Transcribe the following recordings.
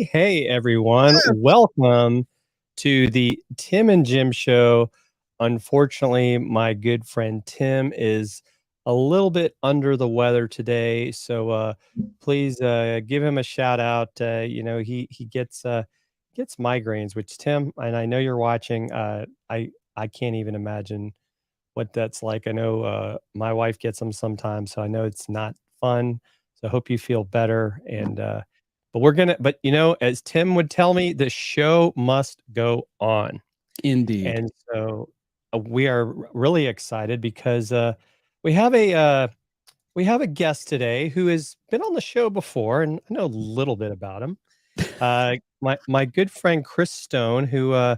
Hey, everyone. Welcome to the Tim and Jim show. Unfortunately, my good friend Tim is a little bit under the weather today, so please give him a shout out. He gets migraines, which Tim, and I know you're watching. I can't even imagine what that's like. I know my wife gets them sometimes, so I know it's not fun. So I hope you feel better. And but as Tim would tell me, the show must go on. Indeed. And so we are really excited because we have a guest today who has been on the show before, and I know a little bit about him. My good friend Chris Stone, who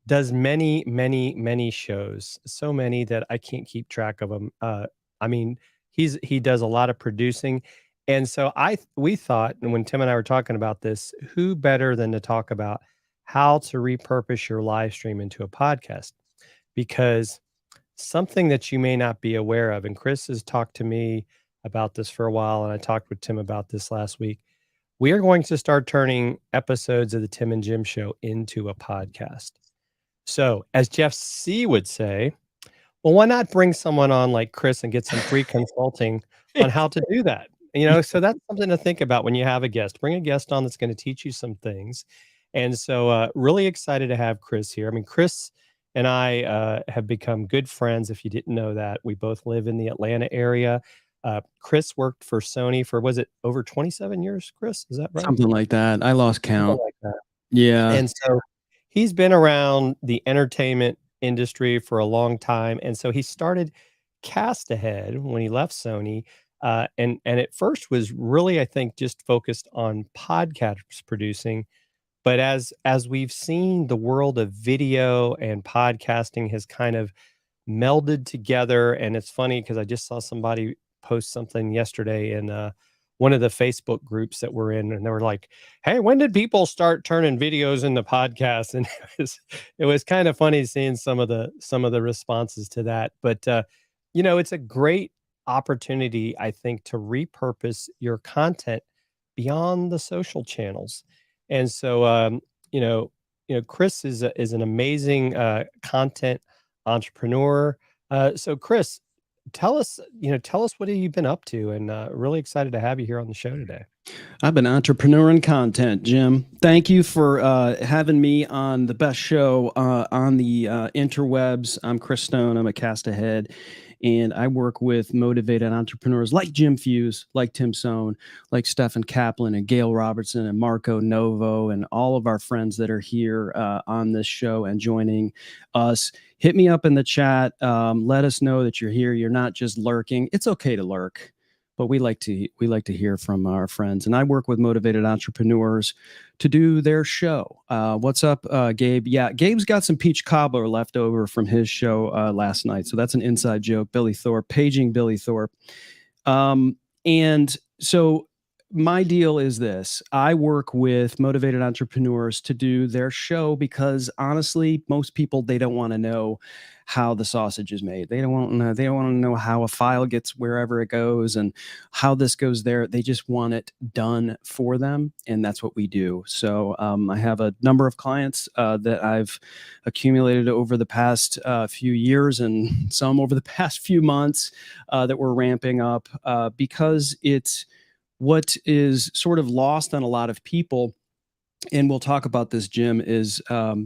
does many shows, so many that I can't keep track of them. He does a lot of producing. And so we thought, and when Tim and I were talking about this, who better than to talk about how to repurpose your live stream into a podcast? Because something that you may not be aware of, and Chris has talked to me about this for a while, and I talked with Tim about this last week. We are going to start turning episodes of the Tim and Jim show into a podcast. So, as Jeff C. would say, well, why not bring someone on like Chris and get some free consulting on how to do that? So that's something to think about when you have a guest. Bring a guest on that's going to teach you some things. And so really excited to have Chris here. I mean, Chris and I have become good friends, if you didn't know that. We both live in the Atlanta area. Chris worked for Sony for, was it over 27 years, Chris? Is that right? Something like that. I lost count. Something like that. Yeah. And so he's been around the entertainment industry for a long time. And so he started Cast Ahead when he left Sony. And at first was really, I think, just focused on podcast producing. But as we've seen, the world of video and podcasting has kind of melded together. And it's funny because I just saw somebody post something yesterday in one of the Facebook groups that we're in, and they were like, "Hey, when did people start turning videos into podcasts?" And it was kind of funny seeing some of the responses to that. But it's a great opportunity, I think, to repurpose your content beyond the social channels. And so, Chris is an amazing content entrepreneur. So, Chris, tell us what have you been up to, and really excited to have you here on the show today. I've been entrepreneur in content, Jim. Thank you for having me on the best show on the interwebs. I'm Chris Stone. I'm a Cast Ahead. And I work with motivated entrepreneurs like Jim Fuse, like Tim Sohn, like Stephen Kaplan and Gail Robertson and Marco Novo and all of our friends that are here on this show and joining us. Hit me up in the chat. Let us know that you're here. You're not just lurking. It's okay to lurk. but we like to hear from our friends. And I work with motivated entrepreneurs to do their show. What's up, Gabe? Yeah, Gabe's got some peach cobbler left over from his show last night, so that's an inside joke. Billy Thorpe, paging Billy Thorpe. And so my deal is this: I work with motivated entrepreneurs to do their show because honestly, most people, they don't want to know how the sausage is made. They don't want to know how a file gets wherever it goes and how this goes there. They just want it done for them, and that's what we do. So I have a number of clients that I've accumulated over the past few years, and some over the past few months that we're ramping up because it's what is sort of lost on a lot of people. And we'll talk about this, Jim, is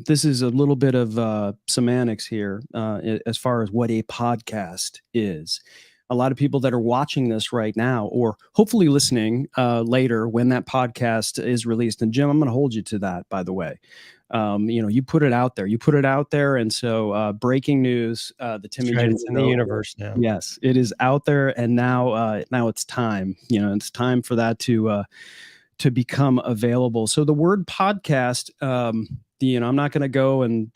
this is a little bit of semantics here as far as what a podcast is. A lot of people that are watching this right now, or hopefully listening later when that podcast is released. And Jim, I'm going to hold you to that, by the way. You put it out there. And so breaking news, the Tim and Jim it's in the universe now. Yes, it is out there. And now it's time, it's time for that to become available. So the word podcast, I'm not going to go and,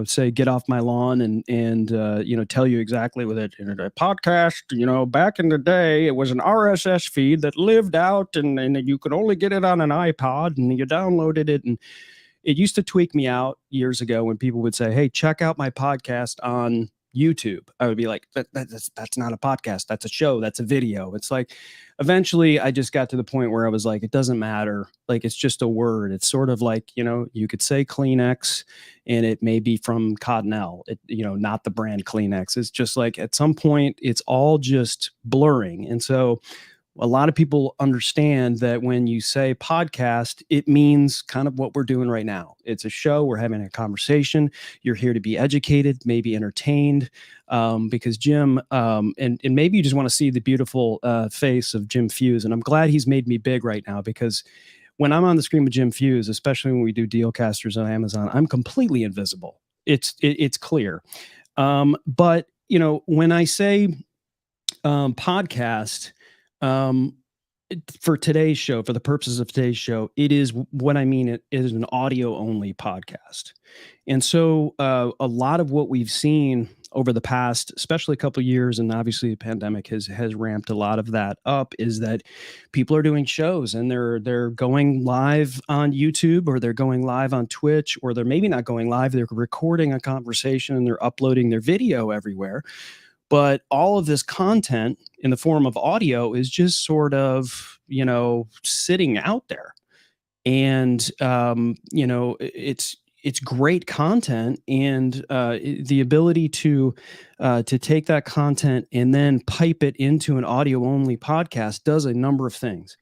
say, get off my lawn and tell you exactly with it. A podcast, back in the day, it was an RSS feed that lived out and you could only get it on an iPod and you downloaded it. And it used to tweak me out years ago when people would say, hey, check out my podcast on YouTube. I would be like, that's not a podcast. That's a show. That's a video. It's like, eventually I just got to the point where I was like, it doesn't matter. Like, it's just a word. It's sort of like, you could say Kleenex and it may be from Cottonelle, not the brand Kleenex. It's just like, at some point it's all just blurring. And so a lot of people understand that when you say podcast, it means kind of what we're doing right now. It's a show. We're having a conversation. You're here to be educated, maybe entertained, because Jim, and maybe you just want to see the beautiful face of Jim Fuse. And I'm glad he's made me big right now, because when I'm on the screen with Jim Fuse, especially when we do Dealcasters on Amazon, I'm completely invisible. It's clear. But, when I say podcast, for today's show, for the purposes of today's show, it is what I mean. It is an audio only podcast. And so a lot of what we've seen over the past, especially a couple of years, and obviously the pandemic has ramped a lot of that up, is that people are doing shows and they're going live on YouTube, or they're going live on Twitch, or they're maybe not going live. They're recording a conversation and they're uploading their video everywhere. But all of this content in the form of audio is just sort of, sitting out there. And, it's great content, and the ability to take that content and then pipe it into an audio only podcast does a number of things.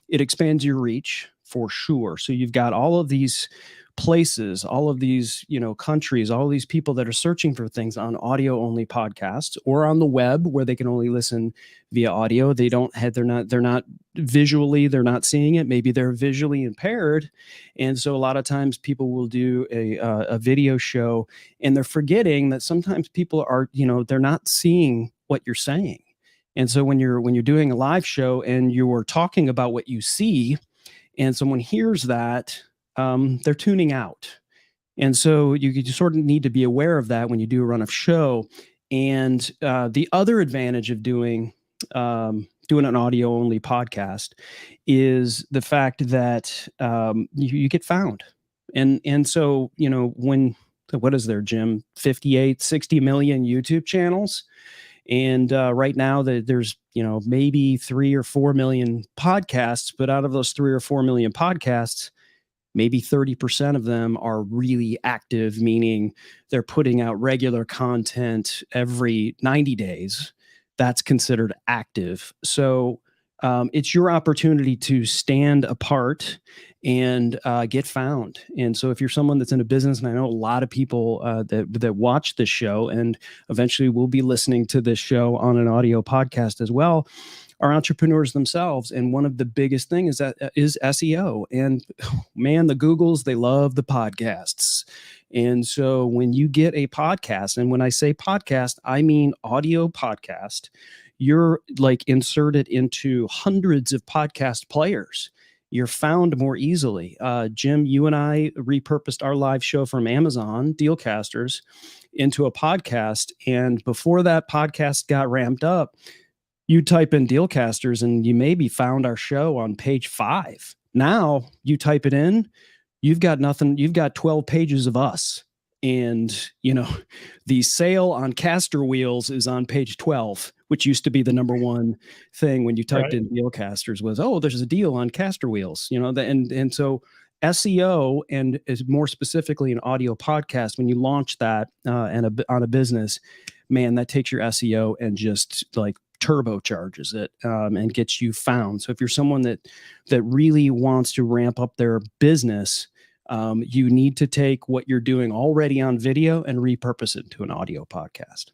It expands your reach for sure. So you've got all of these places, all of these, countries, all of these people that are searching for things on audio only podcasts, or on the web where they can only listen via audio. They're not visually, they're not seeing it. Maybe they're visually impaired. And so a lot of times people will do a video show, and they're forgetting that sometimes people are, they're not seeing what you're saying. And so when you're doing a live show and you're talking about what you see, and someone hears that, they're tuning out. And so you sort of need to be aware of that when you do a run of show. And the other advantage of doing an audio only podcast is the fact that you get found. And so, what is there, Jim? 58, 60 million YouTube channels. And right now there's, maybe 3 or 4 million podcasts, but out of those 3 or 4 million podcasts, maybe 30% of them are really active, meaning they're putting out regular content every 90 days. That's considered active. So it's your opportunity to stand apart and get found. And so if you're someone that's in a business, and I know a lot of people that watch this show and eventually will be listening to this show on an audio podcast as well, are entrepreneurs themselves. And one of the biggest things is SEO. And man, the Googles, they love the podcasts. And so when you get a podcast, and when I say podcast, I mean audio podcast, you're like inserted into hundreds of podcast players. You're found more easily. Jim, you and I repurposed our live show from Amazon, Dealcasters, into a podcast. And before that podcast got ramped up, you type in Dealcasters and you maybe found our show on page 5. Now you type it in, you've got nothing. You've got 12 pages of us. And, the sale on caster wheels is on page 12, which used to be the number one thing when you typed in Dealcasters was, oh, there's a deal on caster wheels, and so SEO, and is more specifically an audio podcast, when you launch that on a business, man, that takes your SEO and just like turbocharges it and gets you found. So if you're someone that really wants to ramp up their business, you need to take what you're doing already on video and repurpose it into an audio podcast.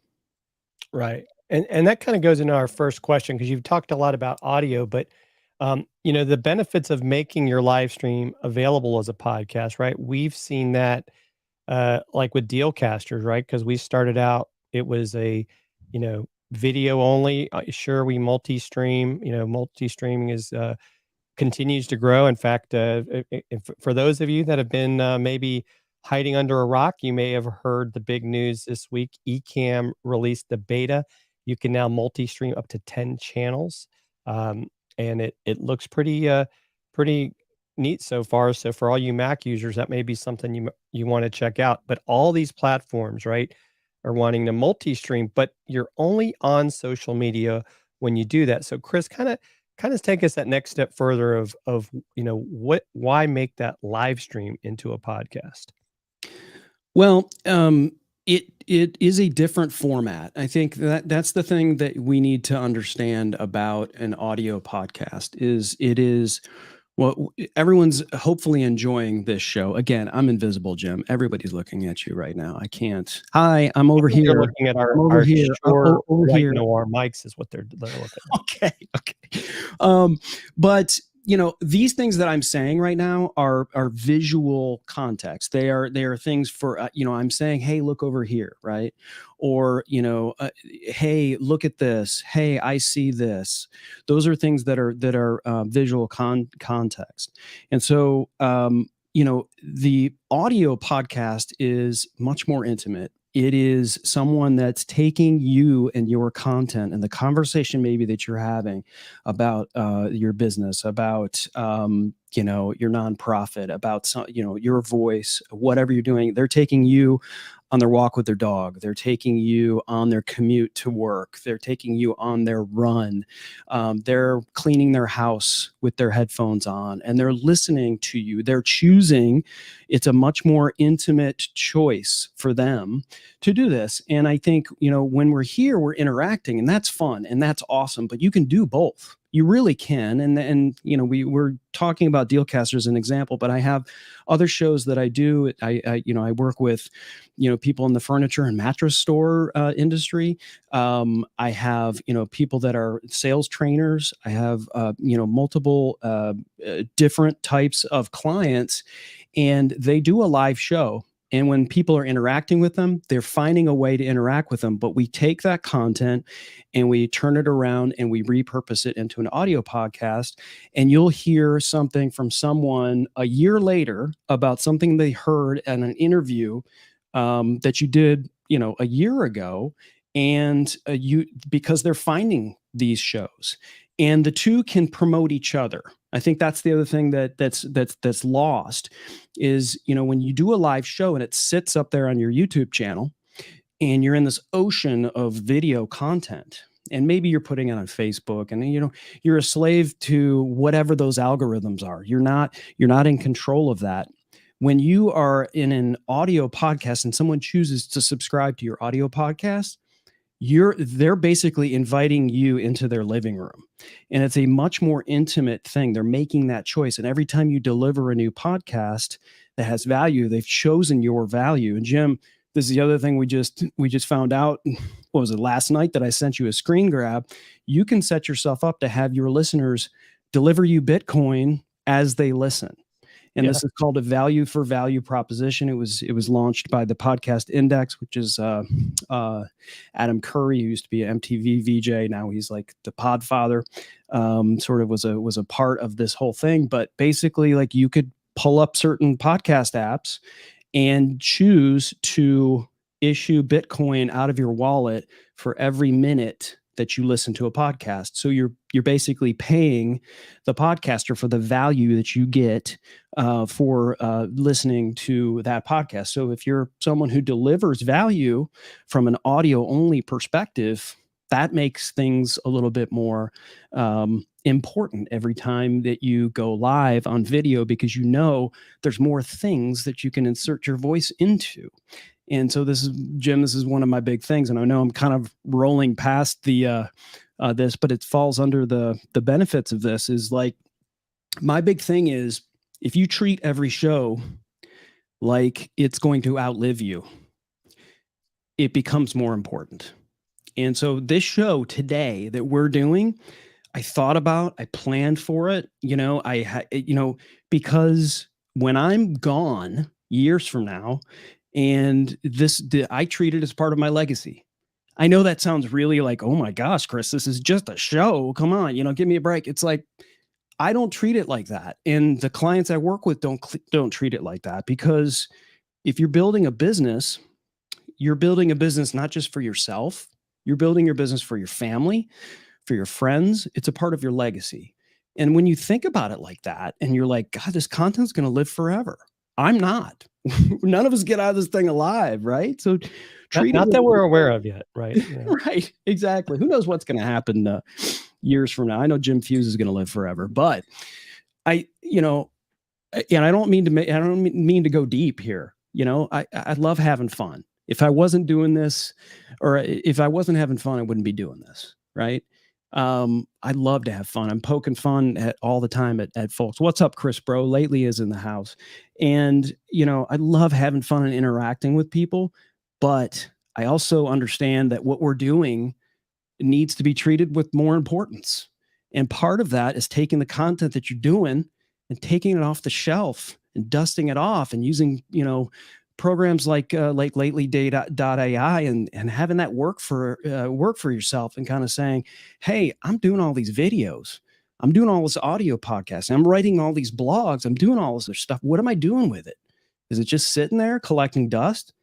Right. And that kind of goes into our first question, because you've talked a lot about audio, but the benefits of making your live stream available as a podcast, right? We've seen that like with Dealcasters, right? Because we started out, it was a, video only. Sure, we multi-stream, multi-streaming is continues to grow. In fact, for those of you that have been maybe hiding under a rock, you may have heard the big news this week. Ecamm released the beta. You can now multi-stream up to 10 channels, and it looks pretty neat so far. So for all you Mac users, that may be something you want to check out. But all these platforms, right, are wanting to multi-stream, but you're only on social media when you do that. So Chris, kind of take us that next step further of why make that live stream into a podcast? Well, it is a different format. I think that's the thing that we need to understand about an audio podcast is it is. Well, everyone's hopefully enjoying this show. Again, I'm invisible, Jim. Everybody's looking at you right now. I can't. Hi, I'm over here. They're looking at our over here. Short, over here. Noir mics is what they're looking at. Okay. But these things that I'm saying right now are visual context. They are things for I'm saying, hey, look over here, right? Or hey, look at this. Hey, I see this. Those are things that are visual context. And so the audio podcast is much more intimate. It is someone that's taking you and your content and the conversation maybe that you're having about your business, about your nonprofit, about your voice, whatever you're doing. They're taking you on their walk with their dog. They're taking you on their commute to work. They're taking you on their run. They're cleaning their house with their headphones on, and they're listening to you. They're choosing. It's a much more intimate choice for them to do this. And I think, when we're here, we're interacting, and that's fun and that's awesome, but you can do both. You really can. And we were talking about Dealcasters as an example, but I have other shows that I do. I work with, people in the furniture and mattress store industry. I have, people that are sales trainers. I have, multiple different types of clients, and they do a live show. And when people are interacting with them, they're finding a way to interact with them. But we take that content and we turn it around and we repurpose it into an audio podcast. And you'll hear something from someone a year later about something they heard in an interview that you did, a year ago. And because they're finding these shows, and the two can promote each other. I think that's the other thing that's lost is, when you do a live show and it sits up there on your YouTube channel and you're in this ocean of video content, and maybe you're putting it on Facebook, and you're a slave to whatever those algorithms are. You're not in control of that. When you are in an audio podcast and someone chooses to subscribe to your audio podcast, they're basically inviting you into their living room, and it's a much more intimate thing. They're making that choice. And every time you deliver a new podcast that has value, they've chosen your value. And Jim, this is the other thing we just found out. What was it, last night, that I sent you a screen grab? You can set yourself up to have your listeners deliver you Bitcoin as they listen. And this is called a value for value proposition. It was launched by the Podcast Index, which is Adam Curry, who used to be an MTV VJ. Now he's like the Podfather. Sort of was a part of this whole thing. But basically, like, you could pull up certain podcast apps and choose to issue Bitcoin out of your wallet for every minute that you listen to a podcast. So you're basically paying the podcaster for the value that you get for listening to that podcast. So if you're someone who delivers value from an audio only perspective, that makes things a little bit more important every time that you go live on video, because you know there's more things that you can insert your voice into. And so this is, Jim, this is one of my big things. And I know I'm kind of rolling past the this, but it falls under the benefits of this. Is like, my big thing is, if you treat every show like it's going to outlive you, it becomes more important. And so this show today that we're doing, I thought about, I planned for it, because when I'm gone years from now, and I treat it as part of my legacy. I know that sounds really like, oh my gosh, Chris, this is just a show. Come on, give me a break. It's like, I don't treat it like that. And the clients I work with don't treat it like that, because if you're building a business, you're building a business not just for yourself, you're building your business for your family, for your friends. It's a part of your legacy. And when you think about it like that, and you're like, God, this content's going to live forever. I'm not. None of us get out of this thing alive, right? So not that we're aware of yet, right? Yeah. Right, exactly. Who knows what's going to happen years from now? I know Jim Fuse is going to live forever, but and I don't mean to go deep here. I love having fun. If I wasn't doing this, or if I wasn't having fun, I wouldn't be doing this, right? I love to have fun. I'm poking fun all the time at folks. What's up, Chris Bro? Lately is in the house. And, I love having fun and interacting with people, but I also understand that what we're doing needs to be treated with more importance. And part of that is taking the content that you're doing and taking it off the shelf and dusting it off and using, programs like lately.ai and having that work for yourself, and kind of saying, hey, I'm doing all these videos, I'm doing all this audio podcast, I'm writing all these blogs, I'm doing all this other stuff. What am I doing with it? Is it just sitting there collecting dust?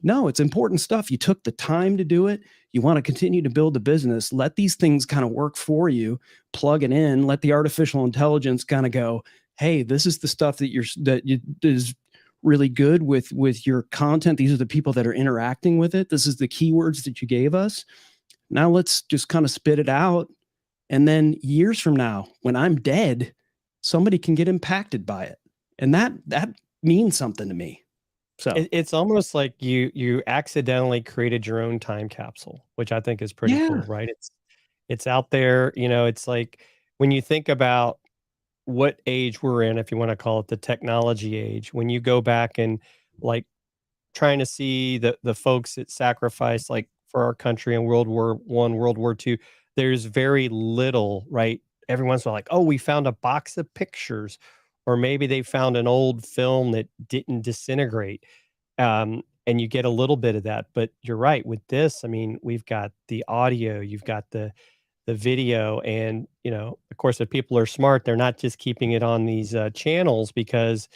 No, it's important stuff. You took the time to do it. You want to continue to build the business. Let these things kind of work for you. Plug it in. Let the artificial intelligence kind of go, hey, this is the stuff that is really good with your content. These are the people that are interacting with it. This is the keywords that you gave us. Now let's just kind of spit it out. And then years from now, when I'm dead, somebody can get impacted by it. And that means something to me. So it's almost like you accidentally created your own time capsule, which I think is pretty cool, right? It's out there, it's like, when you think about what age we're in, if you want to call it the technology age, when you go back and like trying to see the folks that sacrificed, like, for our country in World War I, World War II, there's very little, right? Every once in a while, like, oh, we found a box of pictures, or maybe they found an old film that didn't disintegrate. And you get a little bit of that. But you're right, with this, I mean, we've got the audio, you've got the video, and of course, if people are smart, they're not just keeping it on these channels, because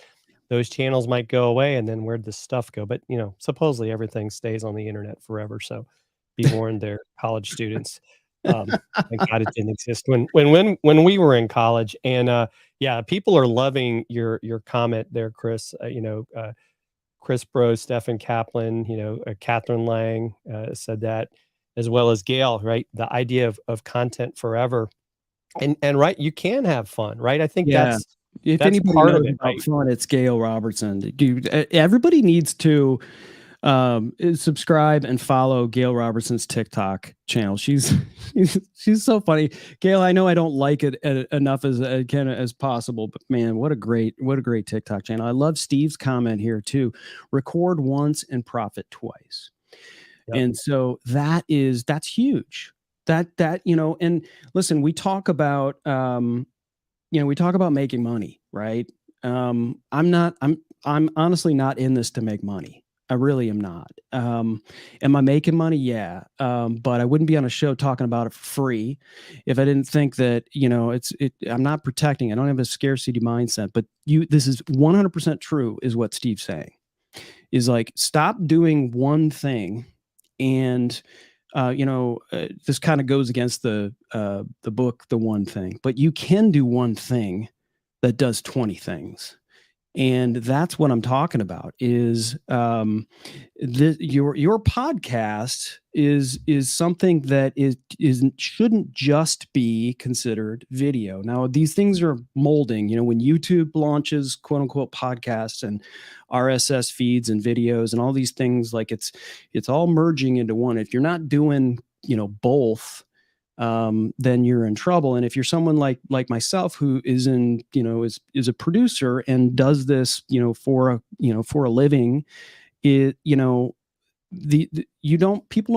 those channels might go away, and then where'd the stuff go? But supposedly everything stays on the internet forever, so be warned there, college students. Thank God it didn't exist when we were in college. And yeah, people are loving your comment there, Chris. Chris Bro, Stephen Kaplan, Catherine Lang said that, as well as Gail, right? The idea of content forever. And right, you can have fun, right? I think that's anybody part knows of it, about right? fun, it's Gail Robertson. Dude, everybody needs to subscribe and follow Gail Robertson's TikTok channel. She's so funny. Gail, I know I don't like it enough as possible, but man, what a great TikTok channel. I love Steve's comment here too. Record once and profit twice. Yep. And so that's huge. That and listen, we talk about making money, right? I'm honestly not in this to make money. I really am not. Am I making money? Yeah. But I wouldn't be on a show talking about it for free if I didn't think that, I'm not protecting. I don't have a scarcity mindset, but this is 100% true is what Steve's saying is like, stop doing one thing. And, this kind of goes against the book, The One Thing, but you can do one thing that does 20 things. And that's what I'm talking about is your podcast is something that shouldn't just be considered video. Now, these things are molding. When YouTube launches quote unquote podcasts and RSS feeds and videos and all these things, like it's all merging into one. If you're not doing both, then you're in trouble. And if you're someone like myself who is is a producer and does this for a living, people don't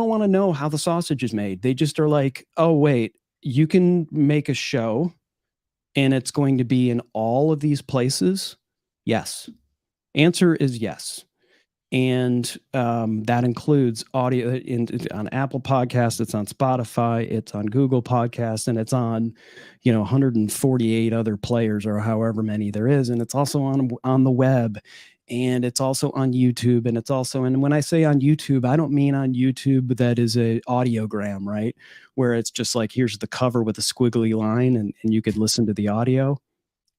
want to know how the sausage is made. They just are like, oh wait, you can make a show and it's going to be in all of these places. Yes. Answer is yes. And that includes audio on Apple Podcasts, it's on Spotify, it's on Google Podcasts, and it's on 148 other players or however many there is, and it's also on the web, and it's also on YouTube, and when I say on YouTube, I don't mean on YouTube that is a audiogram, right, where it's just like here's the cover with a squiggly line, and you could listen to the audio.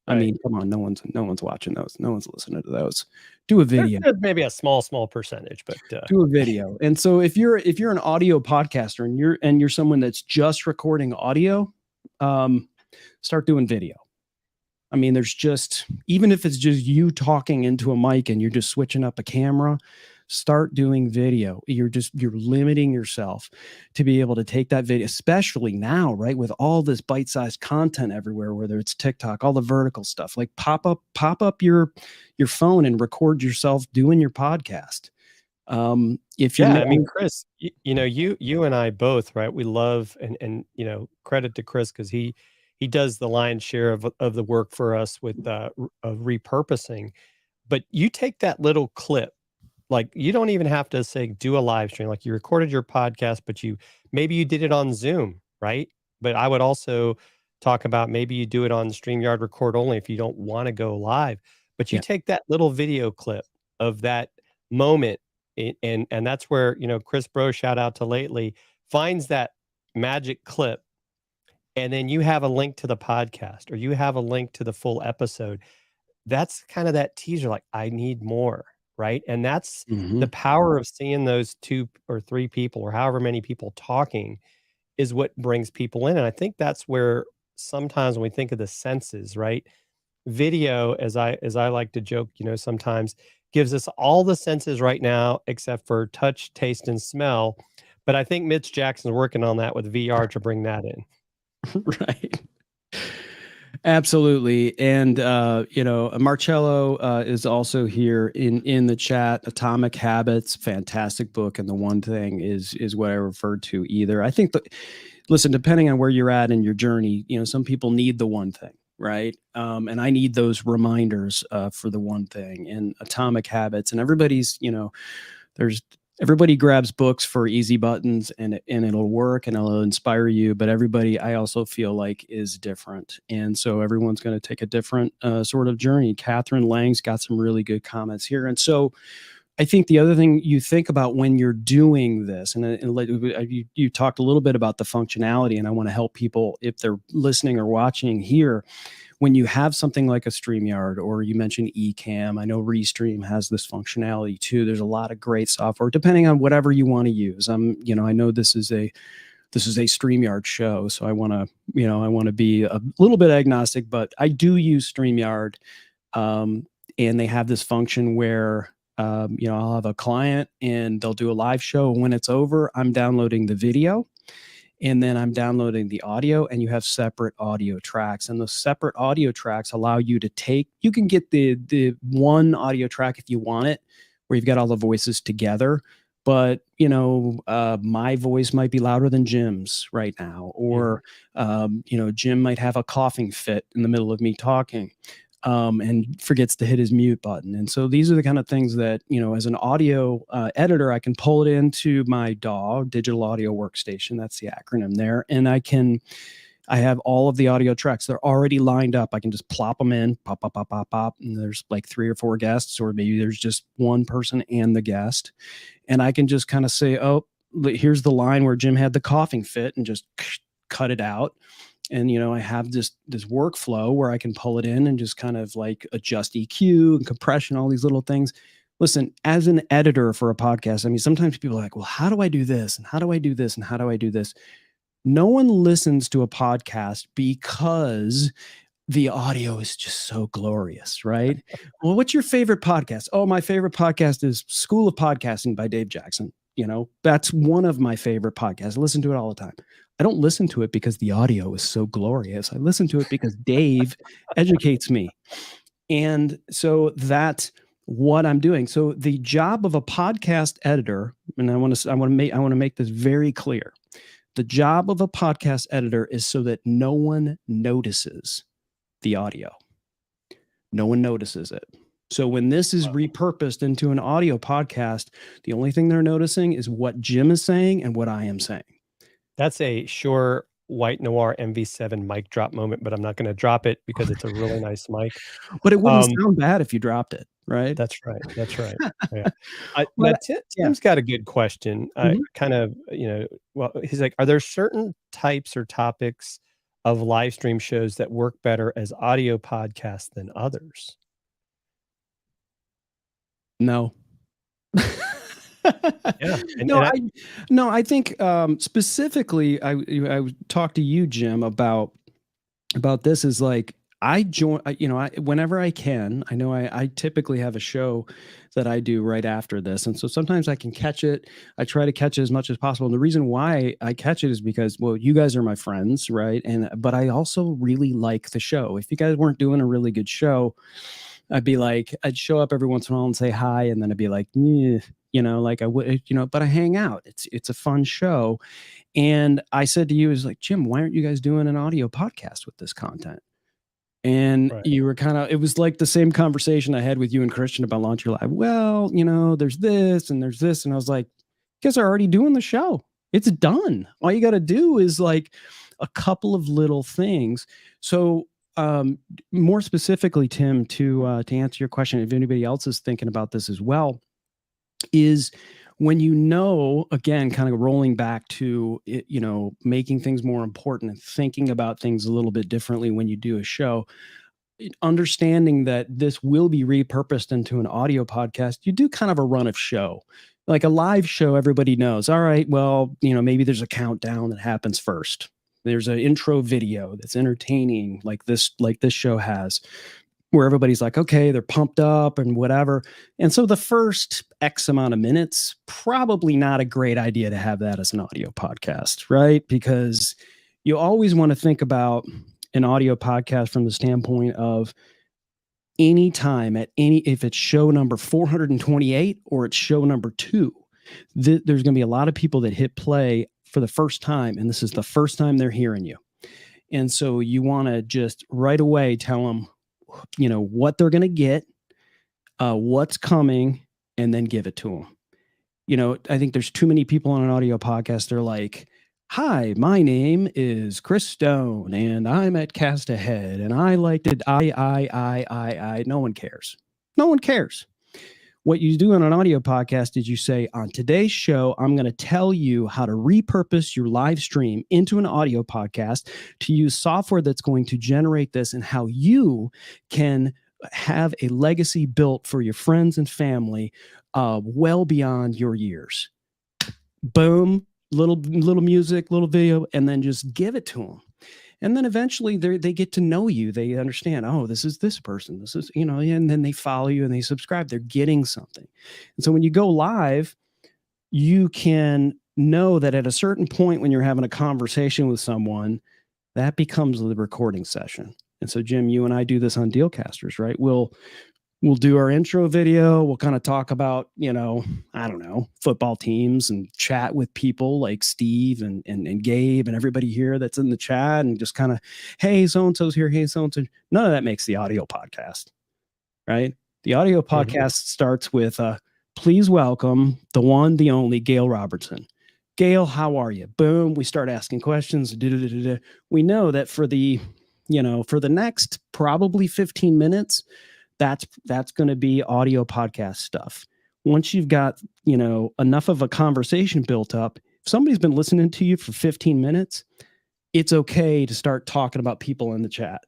Right. I mean, come on, no one's watching those. No one's listening to those. Do a video. There's maybe a small percentage, but do a video. And so if you're an audio podcaster and you're someone that's just recording audio, start doing video. I mean, there's just, even if it's just you talking into a mic and you're just switching up a camera, start doing video. You're limiting yourself to be able to take that video, especially now, right? With all this bite-sized content everywhere, whether it's TikTok, all the vertical stuff, like pop up your phone and record yourself doing your podcast. I mean, Chris, you and I both, right? We love and credit to Chris because he does the lion's share of the work for us with of repurposing. But you take that little clip. Like you don't even have to say do a live stream. Like you recorded your podcast, but maybe you did it on Zoom, right? But I would also talk about maybe you do it on StreamYard record only if you don't want to go live. But you take that little video clip of that moment, and that's where Chris Bro, shout out to Lately, finds that magic clip, and then you have a link to the podcast or you have a link to the full episode. That's kind of that teaser, like I need more. Right. And that's the power of seeing those 2 or 3 people or however many people talking is what brings people in. And I think that's where sometimes when we think of the senses, right, video, as I like to joke, sometimes gives us all the senses right now, except for touch, taste, and smell. But I think Mitch Jackson's working on that with VR to bring that in. Right. Absolutely. And, Marcello is also here in the chat. Atomic Habits, fantastic book. And The One Thing is what I referred to either. I think listen, depending on where you're at in your journey, some people need the one thing, right? And I need those reminders for the one thing and Atomic Habits. And everybody's, everybody grabs books for easy buttons and it'll work and it'll inspire you. But everybody, I also feel like, is different. And so everyone's going to take a different sort of journey. Catherine Lang's got some really good comments here. And so I think the other thing you think about when you're doing this, and you talked a little bit about the functionality, and I want to help people if they're listening or watching here. When you have something like a StreamYard, or you mentioned Ecamm, I know Restream has this functionality too. There's a lot of great software, depending on whatever you want to use. I know this is a StreamYard show, so I want to be a little bit agnostic, but I do use StreamYard, and they have this function where I'll have a client and they'll do a live show. When it's over, I'm downloading the video. And then I'm downloading the audio, and you have separate audio tracks. And those separate audio tracks allow you to you can get the one audio track if you want it, where you've got all the voices together. But, my voice might be louder than Jim's right now, or, Jim might have a coughing fit in the middle of me talking. and forgets to hit his mute button. And so these are the kind of things that, as an audio editor, I can pull it into my DAW, digital audio workstation. That's the acronym there. And I have all of the audio tracks. They're already lined up. I can just plop them in, pop, pop, pop, pop, pop. And there's like 3 or 4 guests, or maybe there's just one person and the guest. And I can just kind of say, oh, here's the line where Jim had the coughing fit, and just cut it out. And, I have this workflow where I can pull it in and just kind of like adjust EQ and compression, all these little things. Listen, as an editor for a podcast, I mean, sometimes people are like, well, how do I do this? And how do I do this? And how do I do this? No one listens to a podcast because the audio is just so glorious, right? Well, what's your favorite podcast? Oh, my favorite podcast is School of Podcasting by Dave Jackson. That's one of my favorite podcasts. I listen to it all the time. I don't listen to it because the audio is so glorious. I listen to it because Dave educates me. And so that's what I'm doing. So the job of a podcast editor, and I want to make this very clear. The job of a podcast editor is so that no one notices the audio. No one notices it. So when this is repurposed into an audio podcast, the only thing they're noticing is what Jim is saying and what I am saying. That's a Shure White Noir MV7 mic drop moment, but I'm not going to drop it because it's a really nice mic. But it wouldn't sound bad if you dropped it, right? That's right. Yeah. Tim's got a good question. Kind of, well, he's like, are there certain types or topics of live stream shows that work better as audio podcasts than others? No. Yeah. I think specifically, I talked to you, Jim, about this. Is like, I join, whenever I can. I know I typically have a show that I do right after this, and so sometimes I can catch it. I try to catch it as much as possible. And the reason why I catch it is because, well, you guys are my friends, right? But I also really like the show. If you guys weren't doing a really good show, I'd show up every once in a while and say hi, and then I'd be like, like I would, but I hang out. It's a fun show. And I said to you, is like, Jim, why aren't you guys doing an audio podcast with this content? And you were it was like the same conversation I had with you and Christian about Launch Your Live. Well, there's this and there's this. And I was like, you guys are already doing the show. It's done. All you got to do is like a couple of little things. So more specifically, Tim, to answer your question, if anybody else is thinking about this as well, is when again, kind of rolling back to it, making things more important and thinking about things a little bit differently when you do a show, understanding that this will be repurposed into an audio podcast. You do kind of a run of show. Like a live show, everybody knows, all right, well, maybe there's a countdown that happens first. There's an intro video that's entertaining, like this show has, where everybody's like, okay, they're pumped up and whatever. And so the first X amount of minutes, probably not a great idea to have that as an audio podcast, right? Because you always want to think about an audio podcast from the standpoint of if it's show number 428 or it's show number 2, there's going to be a lot of people that hit play for the first time, and this is the first time they're hearing you. And so you want to just right away tell them, what they're going to get, what's coming, and then give it to them. I think there's too many people on an audio podcast. They're like, hi, my name is Chris Stone, and I'm at Cast Ahead, and I liked it. I. No one cares. No one cares. What you do on an audio podcast is you say, on today's show, I'm going to tell you how to repurpose your live stream into an audio podcast, to use software that's going to generate this, and how you can have a legacy built for your friends and family well beyond your years. Boom, little music, little video, and then just give it to them. And then eventually they get to know you. They understand, oh, this is this person. This is, and then they follow you and they subscribe. They're getting something. And so when you go live, you can know that at a certain point when you're having a conversation with someone, that becomes the recording session. And so, Jim, you and I do this on Dealcasters, right? We'll we'll do our intro video. We'll kind of talk about, I don't know, football teams and chat with people like Steve and Gabe and everybody here that's in the chat and just kind of, hey, so-and-so's here. Hey, so-and-so. None of that makes the audio podcast, right? The audio podcast starts with, please welcome the one, the only Gail Robertson. Gail, how are you? Boom. We start asking questions. We know that for the next probably 15 minutes, that's going to be audio podcast stuff. Once you've got, enough of a conversation built up, if somebody's been listening to you for 15 minutes, it's okay to start talking about people in the chat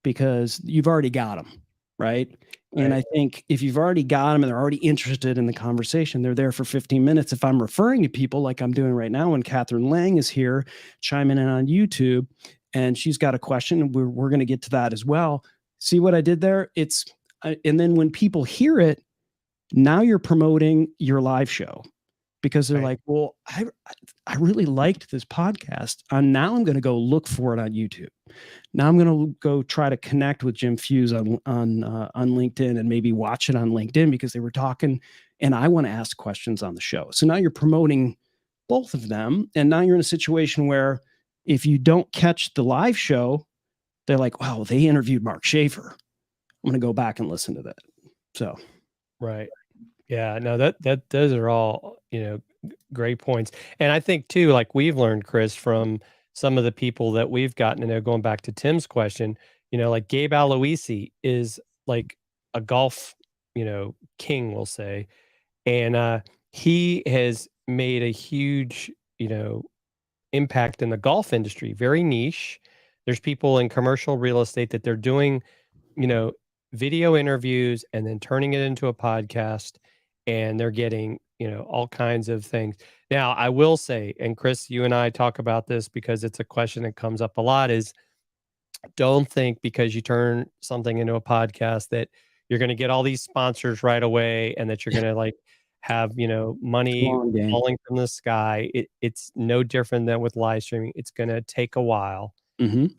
because you've already got them, right? And I think if you've already got them and they're already interested in the conversation, they're there for 15 minutes. If I'm referring to people like I'm doing right now, when Catherine Lang is here chiming in on YouTube and she's got a question, we're going to get to that as well. See what I did there? And then when people hear it, now you're promoting your live show because they're like, well, I really liked this podcast. And now I'm going to go look for it on YouTube. Now I'm going to go try to connect with Jim Fuse on LinkedIn and maybe watch it on LinkedIn because they were talking and I want to ask questions on the show. So now you're promoting both of them. And now you're in a situation where if you don't catch the live show, they're like, wow, they interviewed Mark Schaefer. I'm going to go back and listen to that. So, right. Yeah, no, those are all, great points. And I think too, like we've learned, Chris, from some of the people that we've gotten to know, going back to Tim's question, like Gabe Aloisi is like a golf, king, we'll say. And he has made a huge, impact in the golf industry, very niche. There's people in commercial real estate that they're doing, video interviews and then turning it into a podcast, and they're getting, all kinds of things. Now, I will say, and Chris, you and I talk about this because it's a question that comes up a lot, is don't think because you turn something into a podcast that you're going to get all these sponsors right away and that you're going to like have, money falling from the sky. It's no different than with live streaming. It's going to take a while. And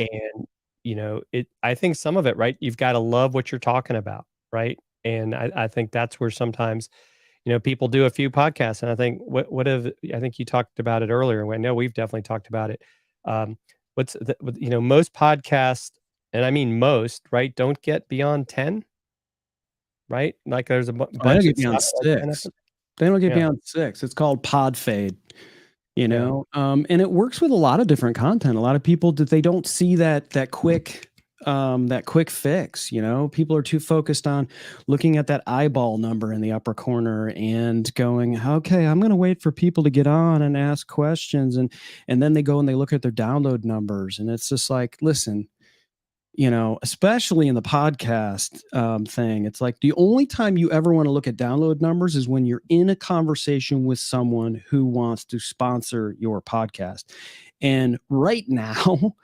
I think some of it, right? You've got to love what you're talking about, right? And I think that's where sometimes, people do a few podcasts. And I think I think you talked about it earlier. I know we've definitely talked about it. Most podcasts, and I mean most, right, don't get beyond 10, right? Like there's a bunch of beyond 6. They don't get beyond 6. It's called pod fade. And it works with a lot of different content. A lot of people they don't see that quick fix. People are too focused on looking at that eyeball number in the upper corner and going, okay, I'm going to wait for people to get on and ask questions, and then they go and they look at their download numbers, and it's just like, listen. Especially in the podcast thing, it's like the only time you ever want to look at download numbers is when you're in a conversation with someone who wants to sponsor your podcast. And right now,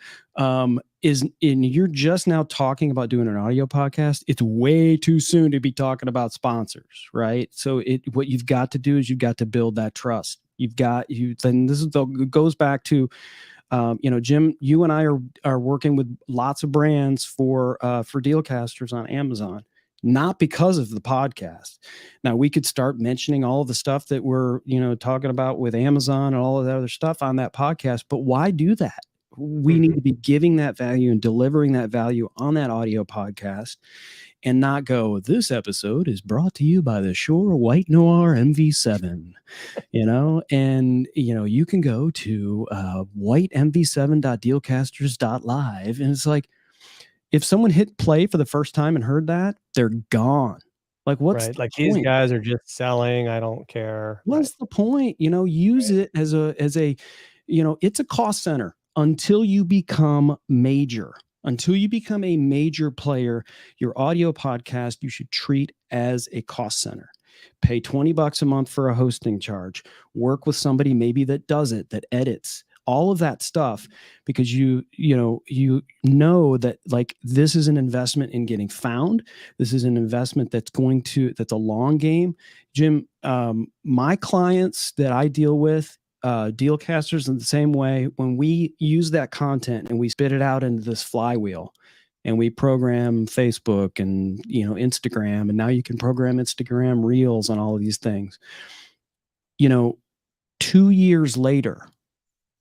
you're just now talking about doing an audio podcast. It's way too soon to be talking about sponsors, right? So what you've got to do is you've got to build that trust. Then this goes back to, Jim, you and I are working with lots of brands for Dealcasters on Amazon, not because of the podcast. Now we could start mentioning all of the stuff that we're, talking about with Amazon and all of the other stuff on that podcast. But why do that? We need to be giving that value and delivering that value on that audio podcast and not go, this episode is brought to you by the Shure White Noir MV7, and, you can go to whitemv7.dealcasters.live. And it's like, if someone hit play for the first time and heard that, they're gone. Like, what's the point? These guys are just selling. I don't care. What's the point? Use it as a, it's a cost center until you become major. Until you become a major player, your audio podcast, you should treat as a cost center. Pay $20 a month for a hosting charge. Work with somebody maybe that does it, that edits, all of that stuff, because you know that like this is an investment in getting found. This is an investment that's a long game. Jim, my clients that I deal with, Dealcasters in the same way, when we use that content and we spit it out into this flywheel, and we program Facebook and, Instagram, and now you can program Instagram Reels and all of these things. 2 years later,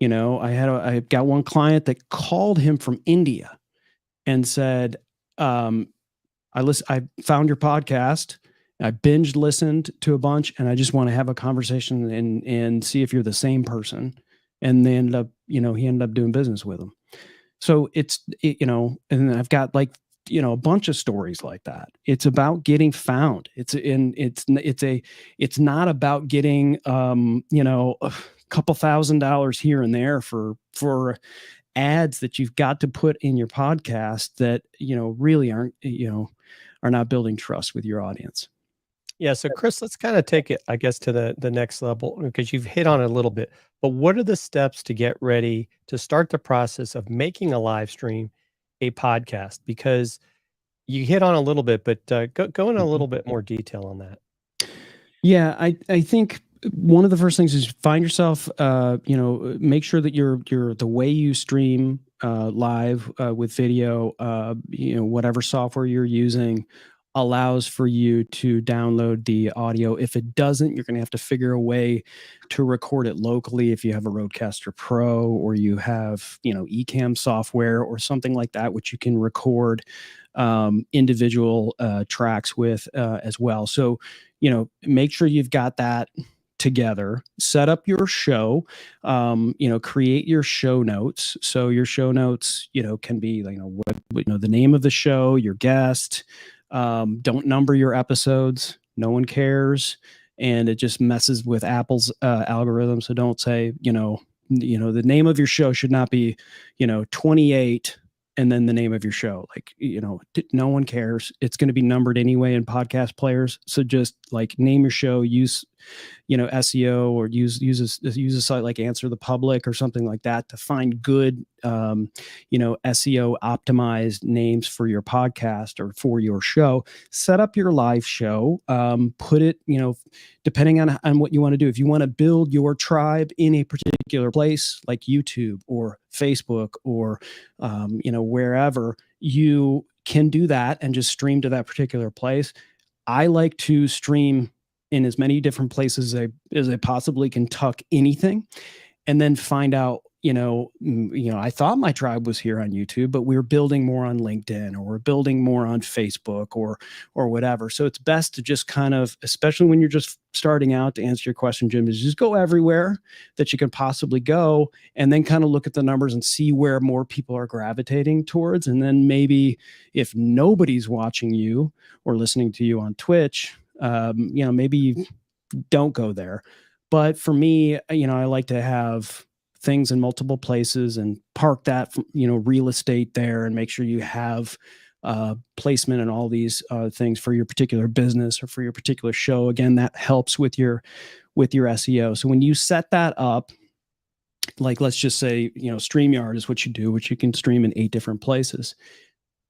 I got one client that called him from India and said, I found your podcast. I binge listened to a bunch, and I just want to have a conversation and see if you're the same person. And they ended up, he ended up doing business with them. So and I've got like, a bunch of stories like that. It's about getting found. It's not about getting, a couple $1,000 here and there for ads that you've got to put in your podcast that, really aren't, are not building trust with your audience. Yeah. So Chris, let's kind of take it, I guess, to the next level, because you've hit on it a little bit, but what are the steps to get ready to start the process of making a live stream a podcast? Because you hit on a little bit, but go in a little bit more detail on that. Yeah, I think one of the first things is find yourself, make sure that you're the way you stream live with video, whatever software you're using allows for you to download the audio. If it doesn't, you're going to have to figure a way to record it locally if you have a Rodecaster Pro or you have, Ecamm software or something like that, which you can record individual tracks with as well. So, make sure you've got that together. Set up your show, create your show notes. So your show notes, can be, the name of the show, your guest. Don't number your episodes. No one cares. And it just messes with Apple's algorithm. So don't say, the name of your show should not be, 28 and then the name of your show. Like, no one cares. It's going to be numbered anyway in podcast players. So just like name your show, use, SEO, or use a site like Answer the Public or something like that to find good, SEO optimized names for your podcast or for your show. Set up your live show, put it, depending on what you want to do. If you want to build your tribe in a particular place like YouTube or Facebook or, wherever, you can do that and just stream to that particular place. I like to stream in as many different places as I possibly can tuck anything, and then find out, I thought my tribe was here on YouTube, but we're building more on LinkedIn, or we're building more on Facebook or whatever. So it's best to just kind of, especially when you're just starting out, to answer your question, Jim, is just go everywhere that you can possibly go, and then kind of look at the numbers and see where more people are gravitating towards. And then maybe if nobody's watching you or listening to you on Twitch, maybe you don't go there. But for me, I like to have things in multiple places and park that, real estate there, and make sure you have placement and all these things for your particular business or for your particular show. Again, that helps with your SEO. So when you set that up, like, let's just say, StreamYard is what you do, which you can stream in 8 different places.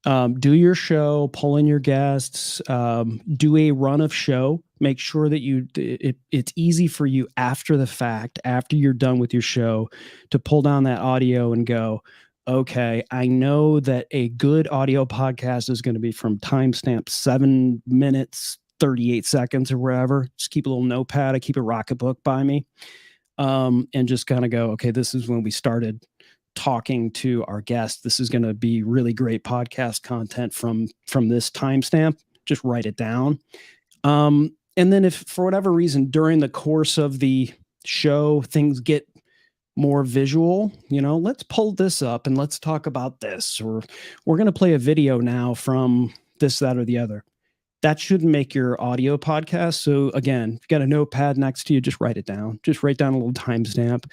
Do your show, pull in your guests, do a run of show. Make sure that it's easy for you after the fact, after you're done with your show, to pull down that audio and go, okay, I know that a good audio podcast is going to be from timestamp 7 minutes, 38 seconds or wherever. Just keep a little notepad. I keep a Rocketbook by me, and just kind of go, okay, this is when we started talking to our guest. This is going to be really great podcast content from this timestamp. Just write it down. And then if for whatever reason during the course of the show things get more visual, let's pull this up and let's talk about this, or we're going to play a video now from this, that, or the other. That shouldn't make your audio podcast. So again, if you got a notepad next to you, just write it down. Just write down a little timestamp.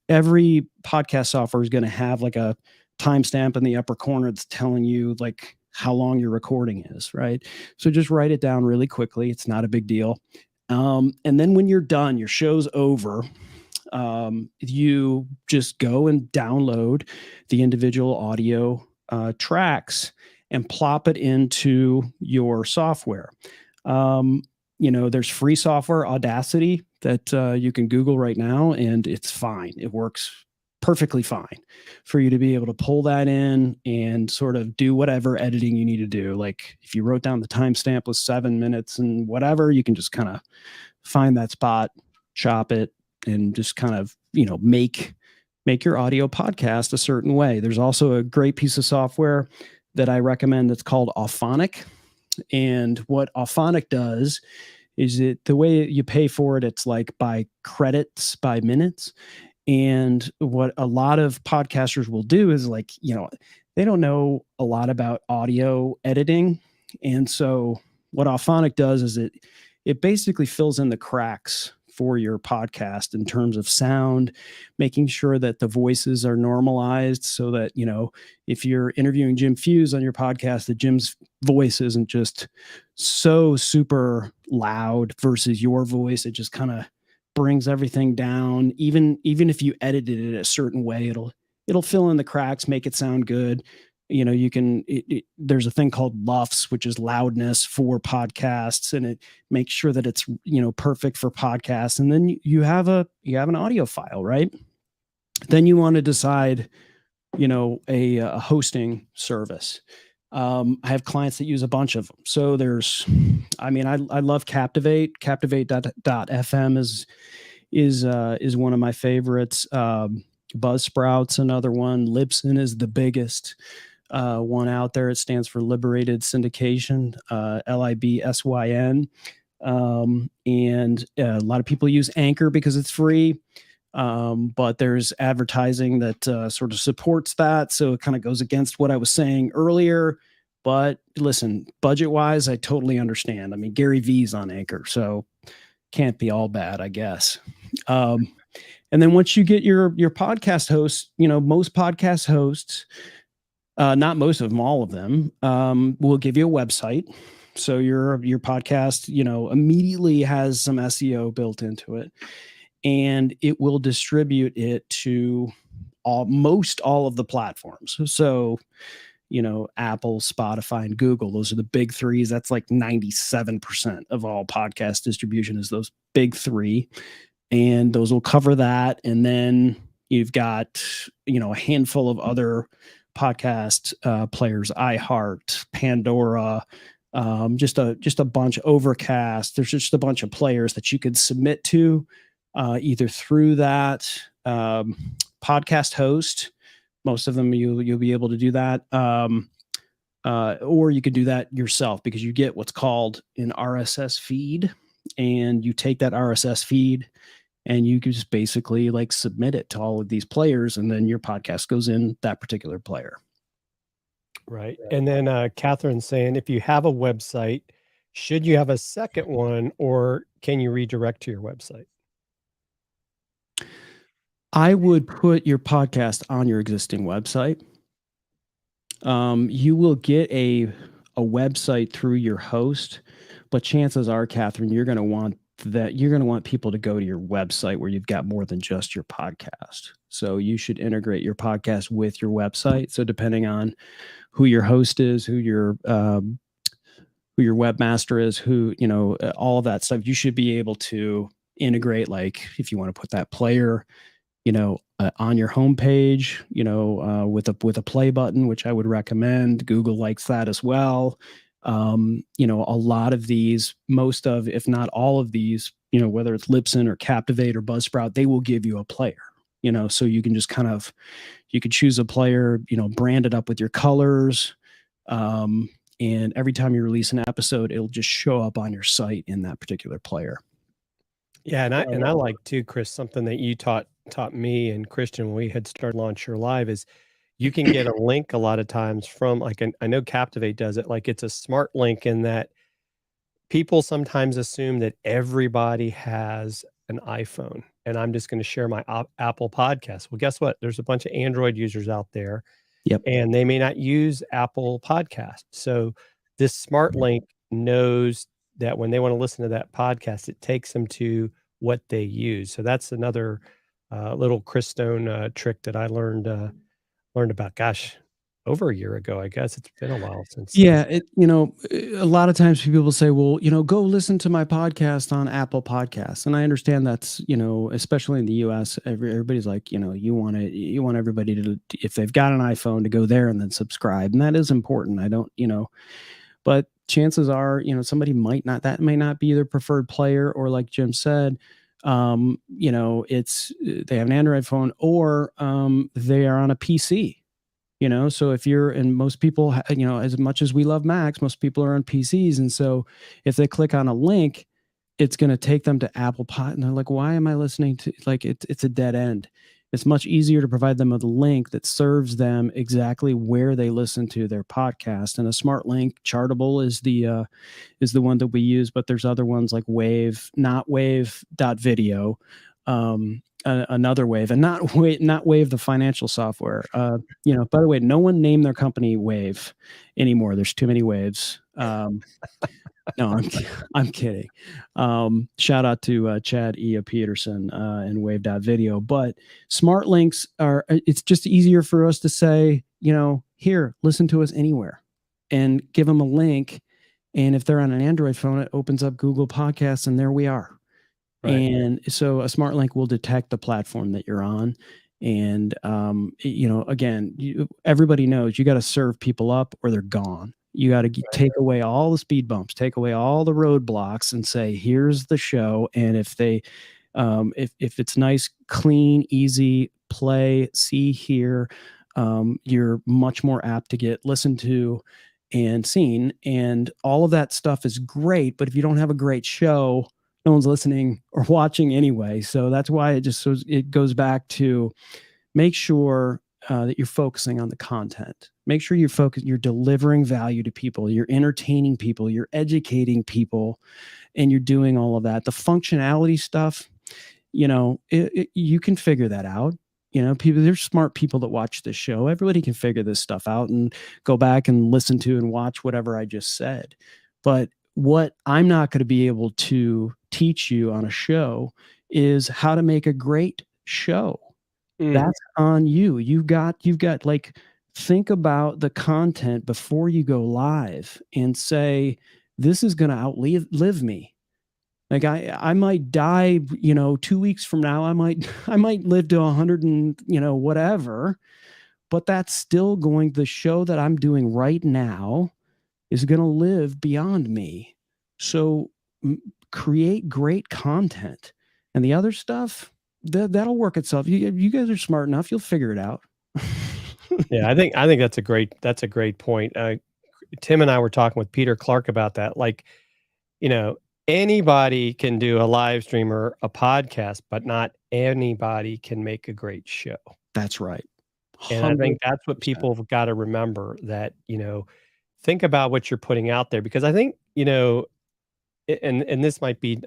Every podcast software is going to have like a timestamp in the upper corner that's telling you like how long your recording is, right? So just write it down really quickly. It's not a big deal. And then when you're done, your show's over, you just go and download the individual audio tracks and plop it into your software. There's free software, Audacity, that you can Google right now, and it's fine. It works perfectly fine for you to be able to pull that in and sort of do whatever editing you need to do. Like if you wrote down the timestamp was 7 minutes and whatever, you can just kind of find that spot, chop it, and just kind of, make your audio podcast a certain way. There's also a great piece of software that I recommend that's called Auphonic. And what Auphonic does is the way you pay for it, it's like by credits, by minutes. And what a lot of podcasters will do is like, they don't know a lot about audio editing. And so what Auphonic does is it basically fills in the cracks for your podcast in terms of sound, making sure that the voices are normalized so that, if you're interviewing Jim Fuse on your podcast, that Jim's voice isn't just so super loud versus your voice. It just kind of brings everything down. Even if you edited it a certain way, it'll fill in the cracks, make it sound good. You can, there's a thing called LUFS, which is loudness for podcasts, and it makes sure that it's, perfect for podcasts. And then you have an audio file, right? Then you want to decide, a hosting service. I have clients that use a bunch of them. So I love Captivate. Captivate.fm is one of my favorites. Buzzsprout's another one. Libsyn is the biggest one out there. It stands for Liberated Syndication, LIBSYN. And a lot of people use Anchor because it's free. But there's advertising that sort of supports that. So it kind of goes against what I was saying earlier. But listen, budget-wise, I totally understand. I mean, Gary V's on Anchor, so can't be all bad, I guess. And then once you get your podcast hosts, most podcast hosts, not most of them, all of them, will give you a website. So your podcast, immediately has some SEO built into it, and it will distribute it to most all of the platforms. So, Apple, Spotify, and Google, those are the big threes. That's like 97% of all podcast distribution is those big three. And those will cover that. And then you've got, a handful of other podcast players, iHeart, Pandora, just a bunch, Overcast. There's just a bunch of players that you could submit to either through that podcast host. Most of them you'll be able to do that. Or you could do that yourself, because you get what's called an RSS feed, and you take that RSS feed and you can just basically like submit it to all of these players, and then your podcast goes in that particular player. Right. And then Catherine's saying, if you have a website, should you have a second one, or can you redirect to your website? I would put your podcast on your existing website. You will get a website through your host, but chances are, Catherine, you're going to want people to go to your website where you've got more than just your podcast. So you should integrate your podcast with your website. So depending on who your host is, who your webmaster is, all of that stuff, you should be able to integrate. Like if you want to put that player, on your homepage, with a play button, which I would recommend. Google likes that as well. A lot of these, most of, if not all of these, whether it's Libsyn or Captivate or Buzzsprout, they will give you a player, so you can just you could choose a player, brand it up with your colors. And every time you release an episode, it'll just show up on your site in that particular player. Yeah. And I like too, Chris, something that you taught me and Christian when we had started Launch Your Live is you can get a link a lot of times from I know Captivate does it. Like it's a smart link in that people sometimes assume that everybody has an iPhone and I'm just going to share my Apple podcast. Well, guess what? There's a bunch of Android users out there. Yep. And they may not use Apple Podcast. So this smart link knows that when they want to listen to that podcast, it takes them to what they use. So that's another little Chris Stone trick that I learned about. Gosh, over a year ago. I guess it's been a while since. Yeah, a lot of times people will say, well, go listen to my podcast on Apple Podcasts. And I understand that's, especially in the US, everybody's like, you want everybody to, if they've got an iPhone, to go there and then subscribe. And that is important. I don't, but chances are, somebody that may not be their preferred player, or like Jim said, it's, they have an Android phone, or they are on a PC. So if you're, and most people, as much as we love Macs, most people are on PCs. And so if they click on a link, it's going to take them to Apple Pod. And they're like, why am I listening to, like, it's a dead end. It's much easier to provide them with a link that serves them exactly where they listen to their podcast. And a smart link, Chartable is the one that we use, but there's other ones like Wave, not Wave.video. Another Wave, and not Wave, the financial software. By the way, no one named their company Wave anymore. There's too many waves. No, I'm kidding. Shout out to Chad E. Peterson and Wave.video. But smart links it's just easier for us to say, here, listen to us anywhere, and give them a link. And if they're on an Android phone, it opens up Google Podcasts, and there we are. Right. And so a smart link will detect the platform that you're on. And, again, everybody knows you got to serve people up or they're gone. You got to take away all the speed bumps, take away all the roadblocks, and say, here's the show. And if they, if it's nice, clean, easy, play, see, hear, you're much more apt to get listened to and seen. And all of that stuff is great. But if you don't have a great show, no one's listening or watching anyway. So that's why it goes back to make sure that you're focusing on the content. Make sure you're delivering value to people, you're entertaining people, you're educating people, and you're doing all of that. The functionality stuff, you can figure that out. There's smart people that watch this show. Everybody can figure this stuff out and go back and listen to and watch whatever I just said. But what I'm not going to be able to teach you on a show is how to make a great show. That's on you. You've got like, think about the content before you go live and say, this is going to outlive me. Like I might die, 2 weeks from now, I might live to 100 and, whatever, but that's still the show that I'm doing right now is going to live beyond me. So create great content, and the other stuff that'll work itself. You guys are smart enough. You'll figure it out. Yeah, I think that's a great point. Tim and I were talking with Peter Clark about that. Like, anybody can do a live stream or a podcast, but not anybody can make a great show. That's right. 100%. And I think that's what people have got to remember, that, think about what you're putting out there, because I think, and this might be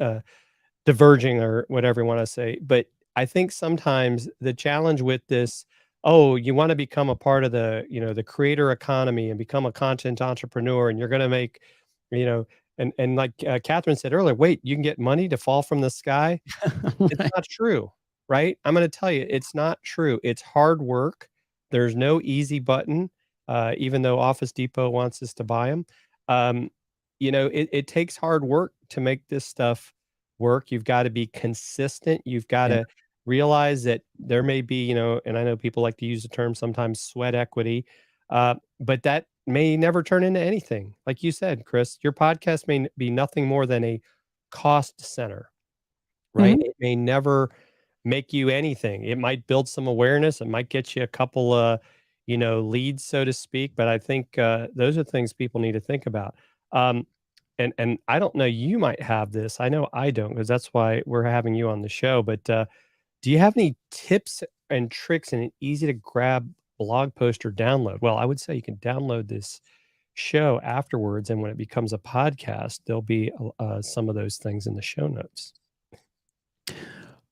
diverging or whatever you want to say, but I think sometimes the challenge with this, you want to become a part of the, the creator economy and become a content entrepreneur, and you're going to make, and like Catherine said earlier, wait, you can get money to fall from the sky. Right. It's not true, right? I'm going to tell you, it's not true. It's hard work. There's no easy button, even though Office Depot wants us to buy them. It takes hard work to make this stuff work. You've got to be consistent. You've got to realize that there may be, and I know people like to use the term sometimes, sweat equity, but that may never turn into anything. Like you said, Chris, your podcast may be nothing more than a cost center, right? Mm-hmm. It may never make you anything. It might build some awareness. It might get you a couple, leads, so to speak. But I think those are things people need to think about. And I don't know, you might have this. I know I don't, because that's why we're having you on the show. But do you have any tips and tricks and an easy to grab blog post or download? Well, I would say you can download this show afterwards, and when it becomes a podcast, there'll be some of those things in the show notes.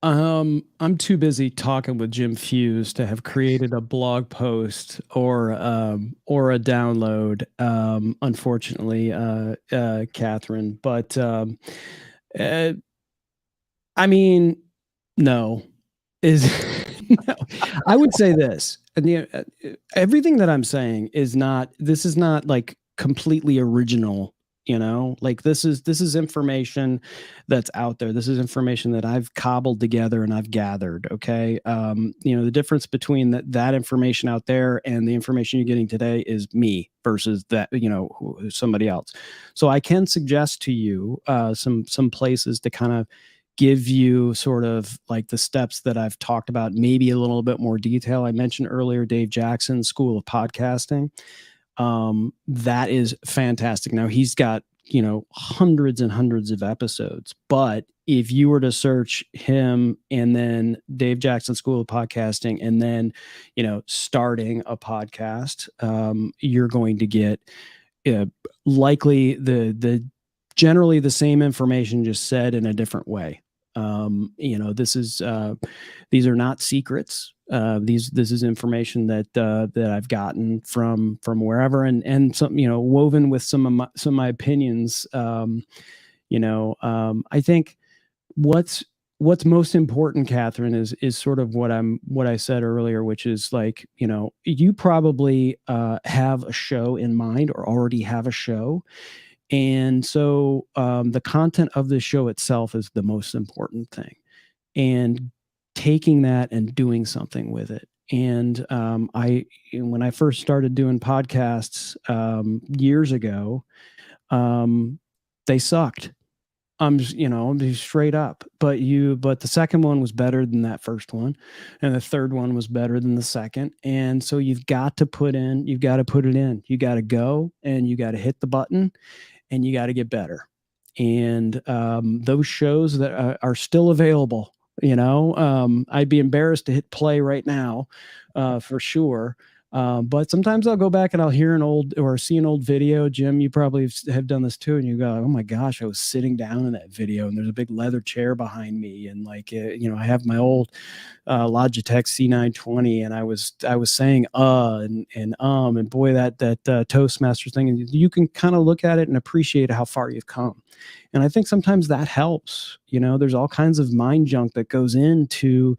I'm too busy talking with Jim Fuse to have created a blog post or a download. Unfortunately, Catherine, but I mean, no, no. I would say this. everything that I'm saying is not, this is not like completely original, like this is information that's out there. This is information that I've cobbled together and I've gathered. Okay. The difference between that information out there and the information you're getting today is me versus that, somebody else. So I can suggest to you some places to kind of give you sort of like the steps that I've talked about, maybe a little bit more detail. I mentioned earlier Dave Jackson's School of Podcasting. That is fantastic. Now he's got, hundreds and hundreds of episodes, but if you were to search him and then Dave Jackson School of Podcasting and then, starting a podcast, you're going to get likely the generally the same information just said in a different way. This is these are not secrets. This is information that I've gotten from wherever, and some, woven with some of my opinions. I think what's most important, Catherine, is sort of what I said earlier, which is like, you probably have a show in mind or already have a show. And so the content of the show itself is the most important thing, and taking that and doing something with it. And when I first started doing podcasts years ago, they sucked. I'm just straight up. But the second one was better than that first one, and the third one was better than the second. And so you've got to put it in. You got to go and you got to hit the button. And you got to get better. And those shows that are still available, I'd be embarrassed to hit play right now, for sure. But sometimes I'll go back and I'll hear an old or see an old video. Jim, you probably have done this too. And you go, oh my gosh, I was sitting down in that video and there's a big leather chair behind me. And like, I have my old Logitech C920 and I was saying, and boy, that Toastmasters thing, and you can kind of look at it and appreciate how far you've come. And I think sometimes that helps. There's all kinds of mind junk that goes into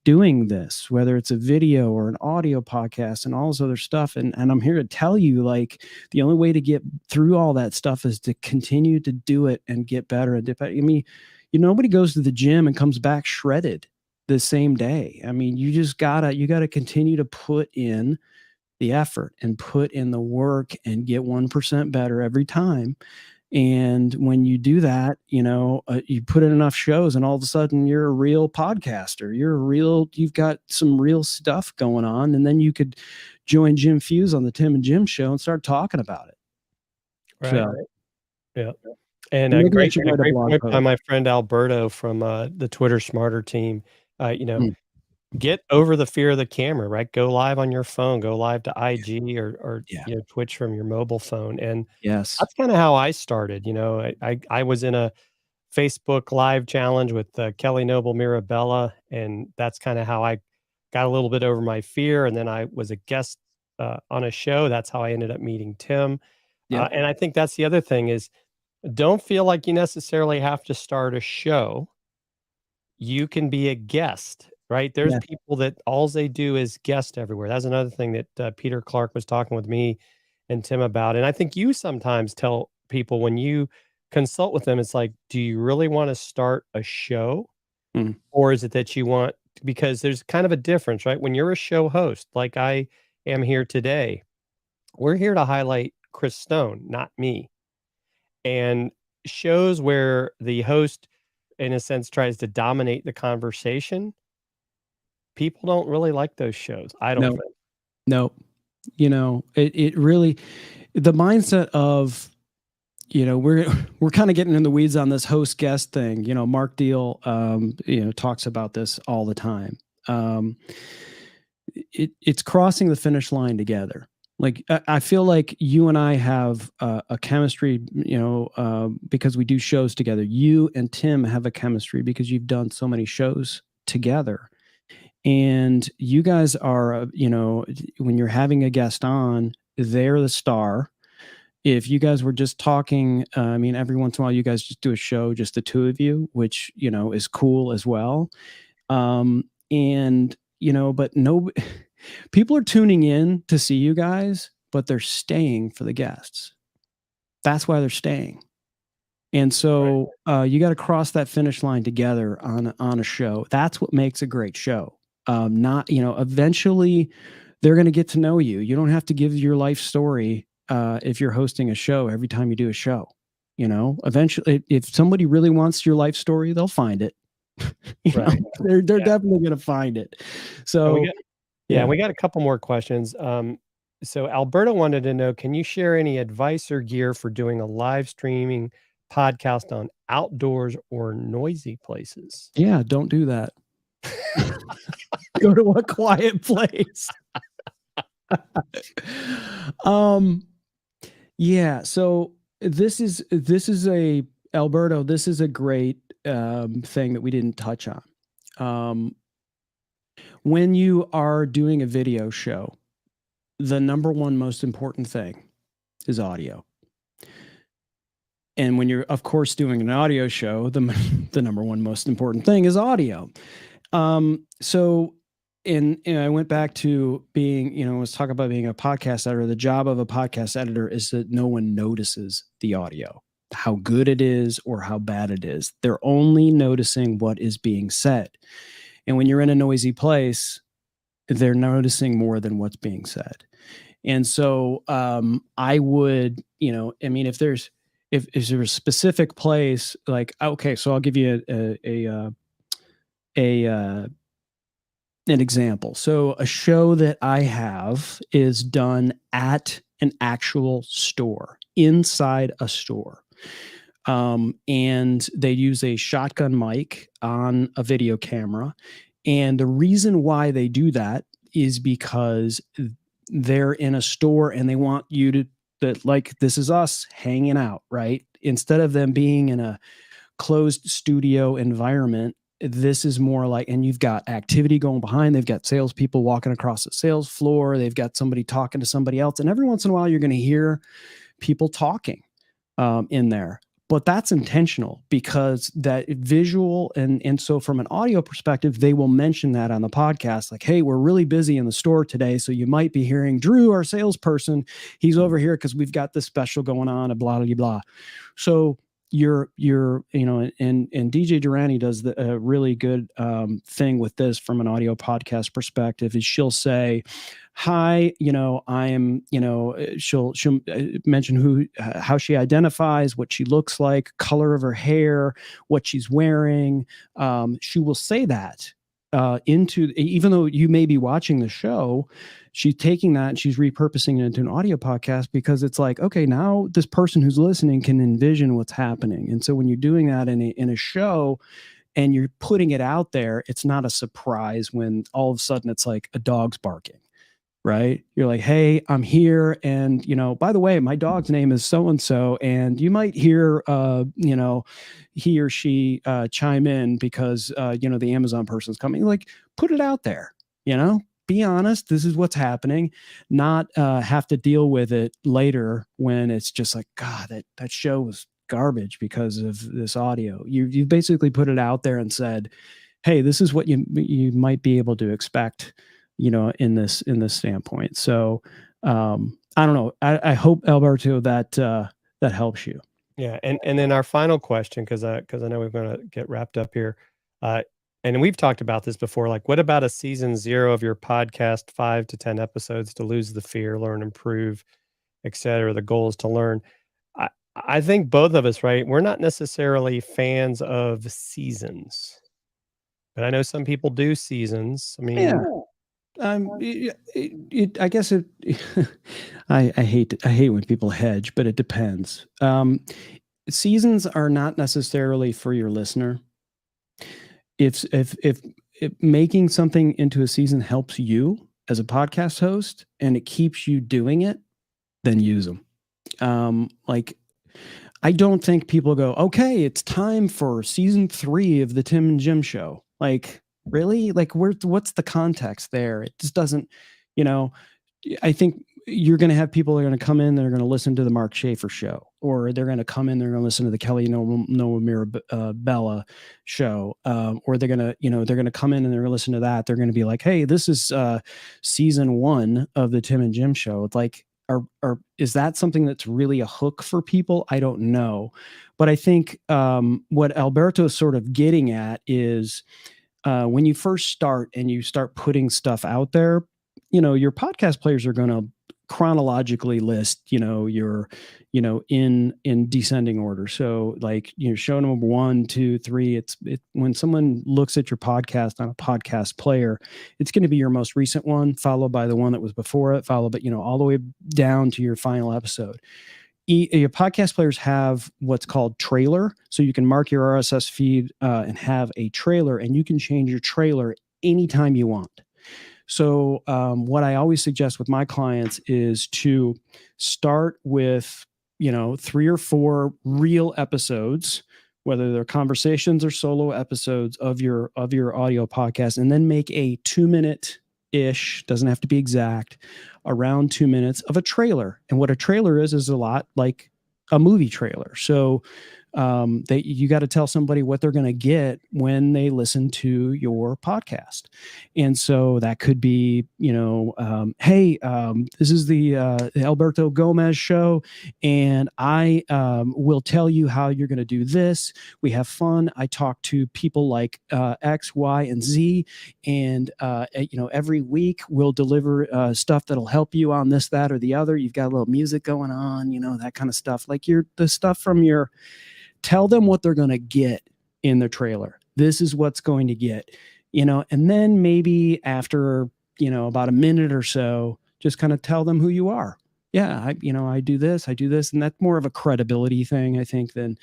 doing this, whether it's a video or an audio podcast and all this other stuff. And I'm here to tell you, like, the only way to get through all that stuff is to continue to do it and get better and I mean, nobody goes to the gym and comes back shredded the same day. I mean, you gotta continue to put in the effort and put in the work and get 1% better every time. And when you do that, you put in enough shows and all of a sudden you're a real podcaster. You've got some real stuff going on. And then you could join Jim Fuse on the Tim and Jim show and start talking about it. Right. So, yeah. And a great point by my friend Alberto from the Twitter Smarter team. Get over the fear of the camera, right? Go live on your phone, go live to IG or Twitch from your mobile phone. And yes, that's kind of how I started. I was in a Facebook live challenge with Kelly Noble Mirabella, and that's kind of how I got a little bit over my fear. And then I was a guest on a show. That's how I ended up meeting Tim. And I think that's the other thing is, don't feel like you necessarily have to start a show. You can be a guest. Right. There's people that all they do is guest everywhere. That's another thing that Peter Clark was talking with me and Tim about. And I think you sometimes tell people when you consult with them, it's like, do you really want to start a show? Or is it that you want, because there's kind of a difference, right? When you're a show host, like I am here today, we're here to highlight Chris Stone, not me. And shows where the host, in a sense, tries to dominate the conversation, people don't really like those shows. I don't think. No, it really, the mindset of, we're kind of getting in the weeds on this host guest thing. Mark Deal, talks about this all the time. It's crossing the finish line together. Like, I feel like you and I have a chemistry, because we do shows together. You and Tim have a chemistry because you've done so many shows together. And you guys are, when you're having a guest on, they're the star. If you guys were just talking, every once in a while, you guys just do a show, just the two of you, which, is cool as well. But People are tuning in to see you guys, but they're staying for the guests. That's why they're staying. And so you got to cross that finish line together on a show. That's what makes a great show. Not, eventually they're going to get to know you. You don't have to give your life story if you're hosting a show every time you do a show. Eventually, if somebody really wants your life story, they'll find it. They're definitely going to find it. So we got a couple more questions. So Alberta wanted to know, can you share any advice or gear for doing a live streaming podcast on outdoors or noisy places? Yeah, don't do that. Go to a quiet place. So this is a Alberto, this is a great thing that we didn't touch on. When you are doing a video show, the number one most important thing is audio. And when you're, of course, doing an audio show, the number one most important thing is audio. So I went back to being, let's talk about being a podcast editor. The job of a podcast editor is that no one notices the audio, how good it is or how bad it is. They're only noticing what is being said. And when you're in a noisy place, they're noticing more than what's being said. And so I would, if there's a specific place, like, okay, so I'll give you an example. So a show that I have is done at an actual store, inside a store. And they use a shotgun mic on a video camera. And the reason why they do that is because they're in a store and they want you to, like, this is us hanging out, right? Instead of them being in a closed studio environment, this is more like, and you've got activity going behind. They've got salespeople walking across the sales floor. They've got somebody talking to somebody else. And every once in a while, you're going to hear people talking in there. But that's intentional because that visual. And so from an audio perspective, they will mention that on the podcast, like, hey, we're really busy in the store today. So you might be hearing Drew, our salesperson, he's over here because we've got this special going on and blah, blah, blah. So and DJ Durrani does a really good thing with this from an audio podcast perspective is she'll say, hi, I am, she'll mention how she identifies, what she looks like, color of her hair, what she's wearing. She will say that even though you may be watching the show, she's taking that and she's repurposing it into an audio podcast because it's like, okay, now this person who's listening can envision what's happening. And so when you're doing that in a show and you're putting it out there, it's not a surprise when all of a sudden it's like a dog's barking, right? You're like, hey, I'm here. And, by the way, my dog's name is so-and-so. And you might hear, he or she chime in because, the Amazon person's coming. Like, put it out there, be honest. This is what's happening, not have to deal with it later when it's just like, God, that show was garbage because of this audio. You basically put it out there and said, hey, this is what you might be able to expect, in this standpoint. So I don't know. I hope, Alberto, that helps you. Yeah. And then our final question, because I know we're going to get wrapped up here. And we've talked about this before, like, what about a season 0 of your podcast, 5 to 10 episodes to lose the fear, learn, improve, et cetera? The goal is to learn. I think both of us, right? We're not necessarily fans of seasons, but I know some people do seasons. I mean, I guess I hate when people hedge, but it depends. Seasons are not necessarily for your listener. If making something into a season helps you as a podcast host and it keeps you doing it, then use them. I don't think people go, okay, it's time for season 3 of the Tim and Jim show. Like, really? Like, what's the context there? It just doesn't, I think you're going to have people that are going to come in, they're going to listen to the Mark Schaefer show, or they're going to come in, they're going to listen to the Kelly Noah Mirabella show, or they're going to, they're going to come in and they're going to listen to that. They're going to be like, hey, this is season 1 of the Tim and Jim show. It's like, is that something that's really a hook for people? I don't know. But I think what Alberto is sort of getting at is when you first start and you start putting stuff out there, your podcast players are going to chronologically list, your, in descending order. So like, show number 1, 2, 3, when someone looks at your podcast on a podcast player, it's going to be your most recent one, followed by the one that was before it, followed by, all the way down to your final episode. Your podcast players have what's called trailer. So you can mark your RSS feed and have a trailer, and you can change your trailer anytime you want. So what I always suggest with my clients is to start with, 3 or 4 real episodes, whether they're conversations or solo episodes of your audio podcast, and then make a 2-minute-ish, doesn't have to be exact, around 2 minutes of a trailer. And what a trailer is a lot like a movie trailer. So you got to tell somebody what they're going to get when they listen to your podcast. And so that could be, hey, this is the Alberto Gomez show, and I will tell you how you're going to do this. We have fun. I talk to people like X, Y, and Z, and every week we'll deliver stuff that'll help you on this, that, or the other. You've got a little music going on, that kind of stuff. Like the stuff from your. Tell them what they're going to get in the trailer. This is what's going to get, and then maybe after, about a minute or so, just kind of tell them who you are. Yeah. I do this, and that's more of a credibility thing, I think, than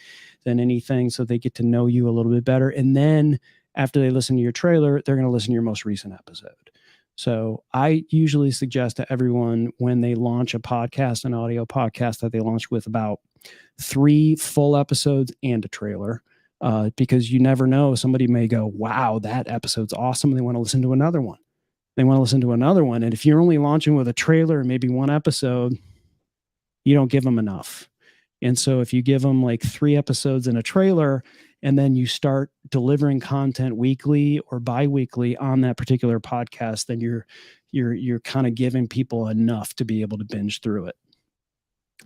anything. So they get to know you a little bit better. And then after they listen to your trailer, they're going to listen to your most recent episode. So I usually suggest to everyone when they launch a podcast, an audio podcast, that they launch with about 3 full episodes and a trailer, because you never know. Somebody may go, wow, that episode's awesome. They want to listen to another one. And if you're only launching with a trailer and maybe 1 episode, you don't give them enough. And so if you give them like 3 episodes and a trailer, and then you start delivering content weekly or bi-weekly on that particular podcast, then you're kind of giving people enough to be able to binge through it.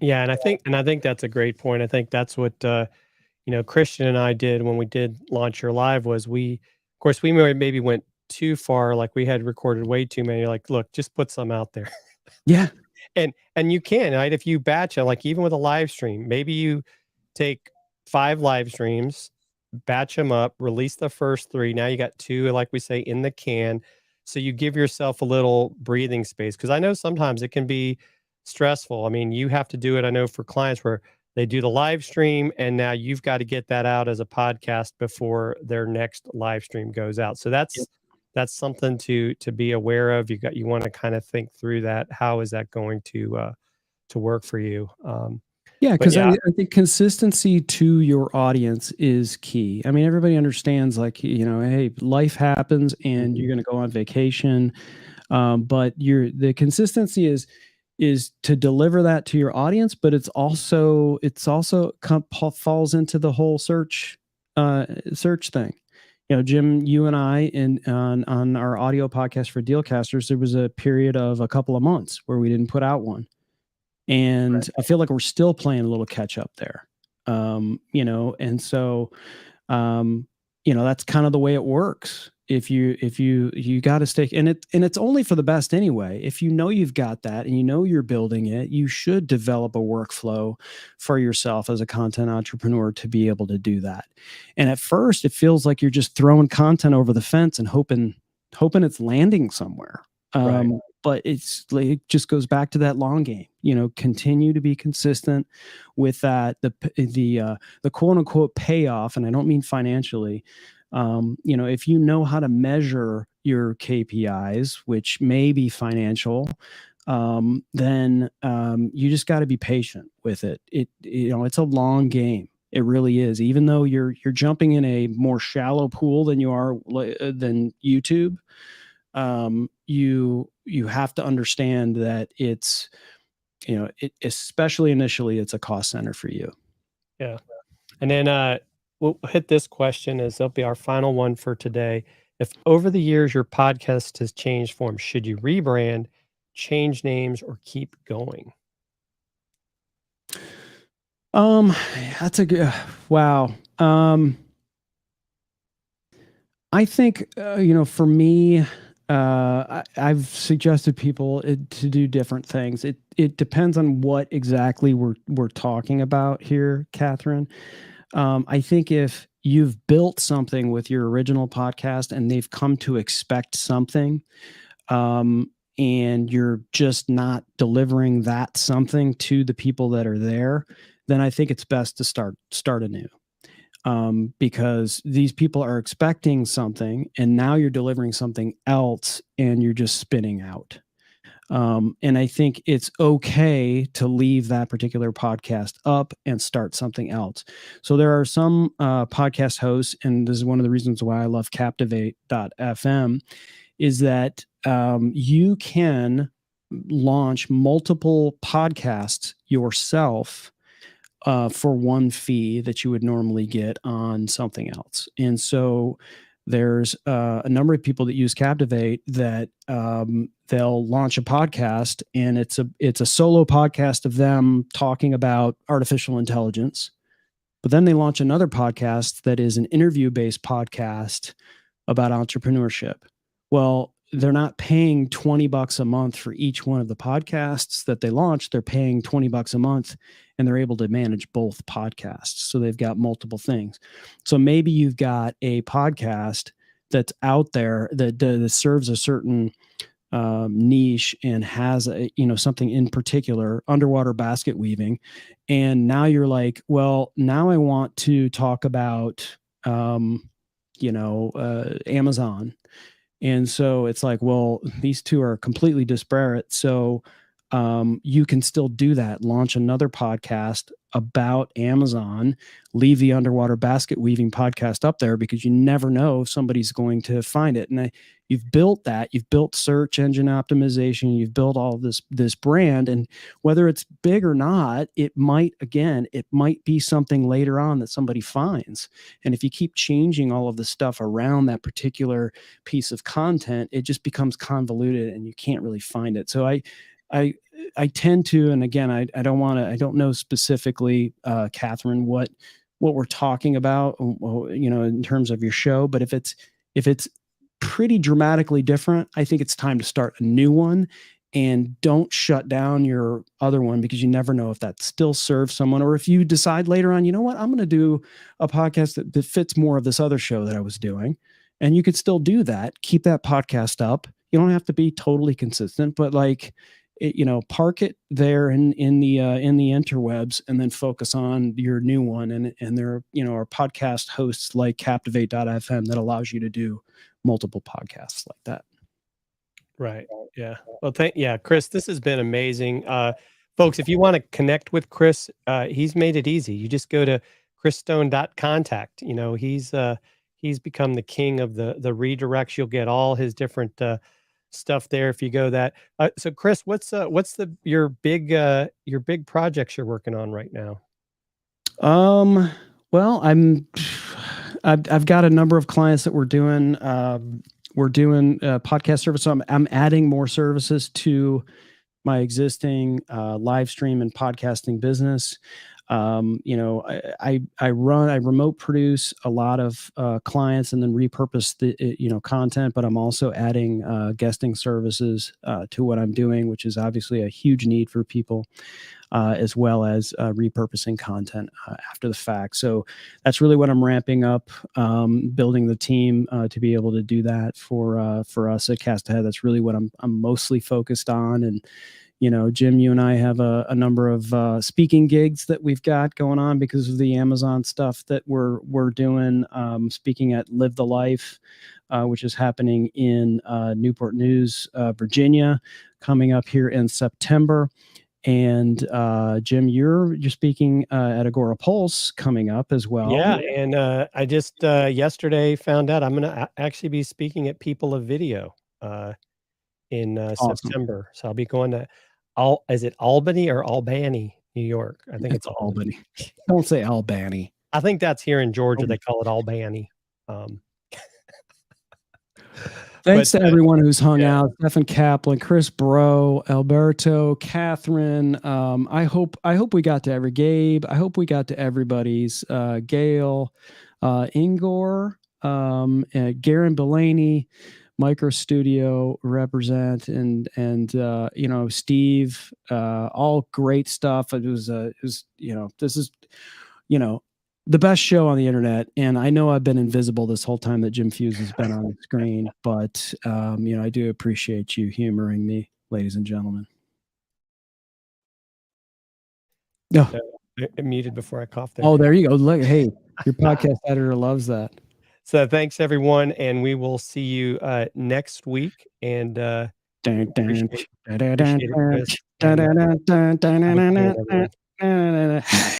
Yeah, and I think that's a great point. I think that's what Christian and I did when we did Launch Your Live. Was we maybe went too far, like we had recorded way too many. Like, look, just put some out there. Yeah. And you can, right? If you batch it, like even with a live stream, maybe you take 5 live streams, batch them up, release the first 3. Now you got 2, like we say, in the can. So you give yourself a little breathing space, because I know sometimes it can be stressful. I mean, you have to do it. I know for clients where they do the live stream, and now you've got to get that out as a podcast before their next live stream goes out. So that's something to be aware of. You want to kind of think through that. How is that going to work for you? Because I think consistency to your audience is key. I mean, everybody understands, like, hey, life happens and you're going to go on vacation. But the consistency is to deliver that to your audience, but it's also falls into the whole search thing. Jim, you and I on our audio podcast for Dealcasters, there was a period of a couple of months where we didn't put out one. And right. I feel like we're still playing a little catch up there. And so, that's kind of the way it works. If you got to stay, and it's only for the best anyway. If you've got that and you're building it, you should develop a workflow for yourself as a content entrepreneur to be able to do that. And at first it feels like you're just throwing content over the fence and hoping it's landing somewhere. Right. But it just goes back to that long game. Continue to be consistent with that. The quote unquote payoff, and I don't mean financially. If you know how to measure your KPIs, which may be financial, then you just got to be patient with it. It's a long game. It really is. Even though you're jumping in a more shallow pool than you are than YouTube. you have to understand that it's, especially initially, it's a cost center for you. Yeah. And then we'll hit this question as it'll be our final one for today. If over the years your podcast has changed form, should you rebrand, change names, or keep going? That's a good, wow. I think, for me, I've suggested people to do different things. It depends on what exactly we're talking about here, Catherine. I think if you've built something with your original podcast and they've come to expect something, and you're just not delivering that something to the people that are there, then I think it's best to start anew. Because these people are expecting something and now you're delivering something else and you're just spinning out. And I think it's okay to leave that particular podcast up and start something else. So there are some podcast hosts, and this is one of the reasons why I love Captivate.fm, is that you can launch multiple podcasts yourself for one fee that you would normally get on something else. And so there's a number of people that use Captivate that they'll launch a podcast, and it's a solo podcast of them talking about artificial intelligence. But then they launch another podcast that is an interview-based podcast about entrepreneurship. Well, they're not paying $20 a month for each one of the podcasts that they launch. They're paying $20 a month, and they're able to manage both podcasts. So they've got multiple things. So maybe you've got a podcast that's out there that serves a certain niche and has something in particular, underwater basket weaving. And now you're like, well, now I want to talk about, Amazon. And so it's like, well, these two are completely disparate. So you can still do that. Launch another podcast about Amazon, leave the underwater basket weaving podcast up there, because you never know if somebody's going to find it. And you've built that. You've built search engine optimization. You've built all this brand. And whether it's big or not, it might be something later on that somebody finds. And if you keep changing all of the stuff around that particular piece of content, it just becomes convoluted and you can't really find it. So I tend to, and again, I don't know specifically, Catherine, what we're talking about, in terms of your show, but if it's pretty dramatically different, I think it's time to start a new one, and don't shut down your other one, because you never know if that still serves someone, or if you decide later on, you know what, I'm going to do a podcast that fits more of this other show that I was doing. And you could still do that. Keep that podcast up. You don't have to be totally consistent, but park it there in the interwebs, and then focus on your new one. And there are podcast hosts like Captivate.fm that allows you to do multiple podcasts like that. Right. Yeah. Well, Chris, this has been amazing. Folks, if you want to connect with Chris, he's made it easy. You just go to chrisstone.contact. He's become the king of the redirects. You'll get all his different stuff there if you go that. So Chris, what's your big projects you're working on right now? Well, I've got a number of clients that we're doing podcast service. So I'm adding more services to my existing Livestream and podcasting business. I remote produce a lot of clients and then repurpose the content, but I'm also adding guesting services to what I'm doing, which is obviously a huge need for people, as well as repurposing content after the fact. So that's really what I'm ramping up, building the team to be able to do that for us at Cast Ahead. That's really what I'm mostly focused on. And Jim, you and I have a number of speaking gigs that we've got going on because of the Amazon stuff that we're doing. Speaking at Live the Life, which is happening in Newport News, Virginia, coming up here in September. And Jim, you're speaking at Agora Pulse coming up as well. Yeah, and I just yesterday found out I'm going to actually be speaking at People of Video in Awesome. September. So I'll be going to is it Albany or Albany, New York? I think it's Albany. Don't say Albany. I think that's here in Georgia. They call it Albany. Thanks to everyone who's hung out. Stephen Kaplan, Chris Bro, Alberto, Catherine. I hope we got to Gabe. I hope we got to everybody's. Gail, Ingor, Garen Belaney, Micro Studio represent, and Steve. All great stuff. It was this is the best show on the internet, and I know I've been invisible this whole time that Jim Fuse has been on the screen, but I do appreciate you humoring me, ladies and gentlemen. No, I muted before I coughed there. Oh, there you go. Look, hey, your podcast editor loves that. So thanks everyone, and we will see you next week. And appreciate it, Chris.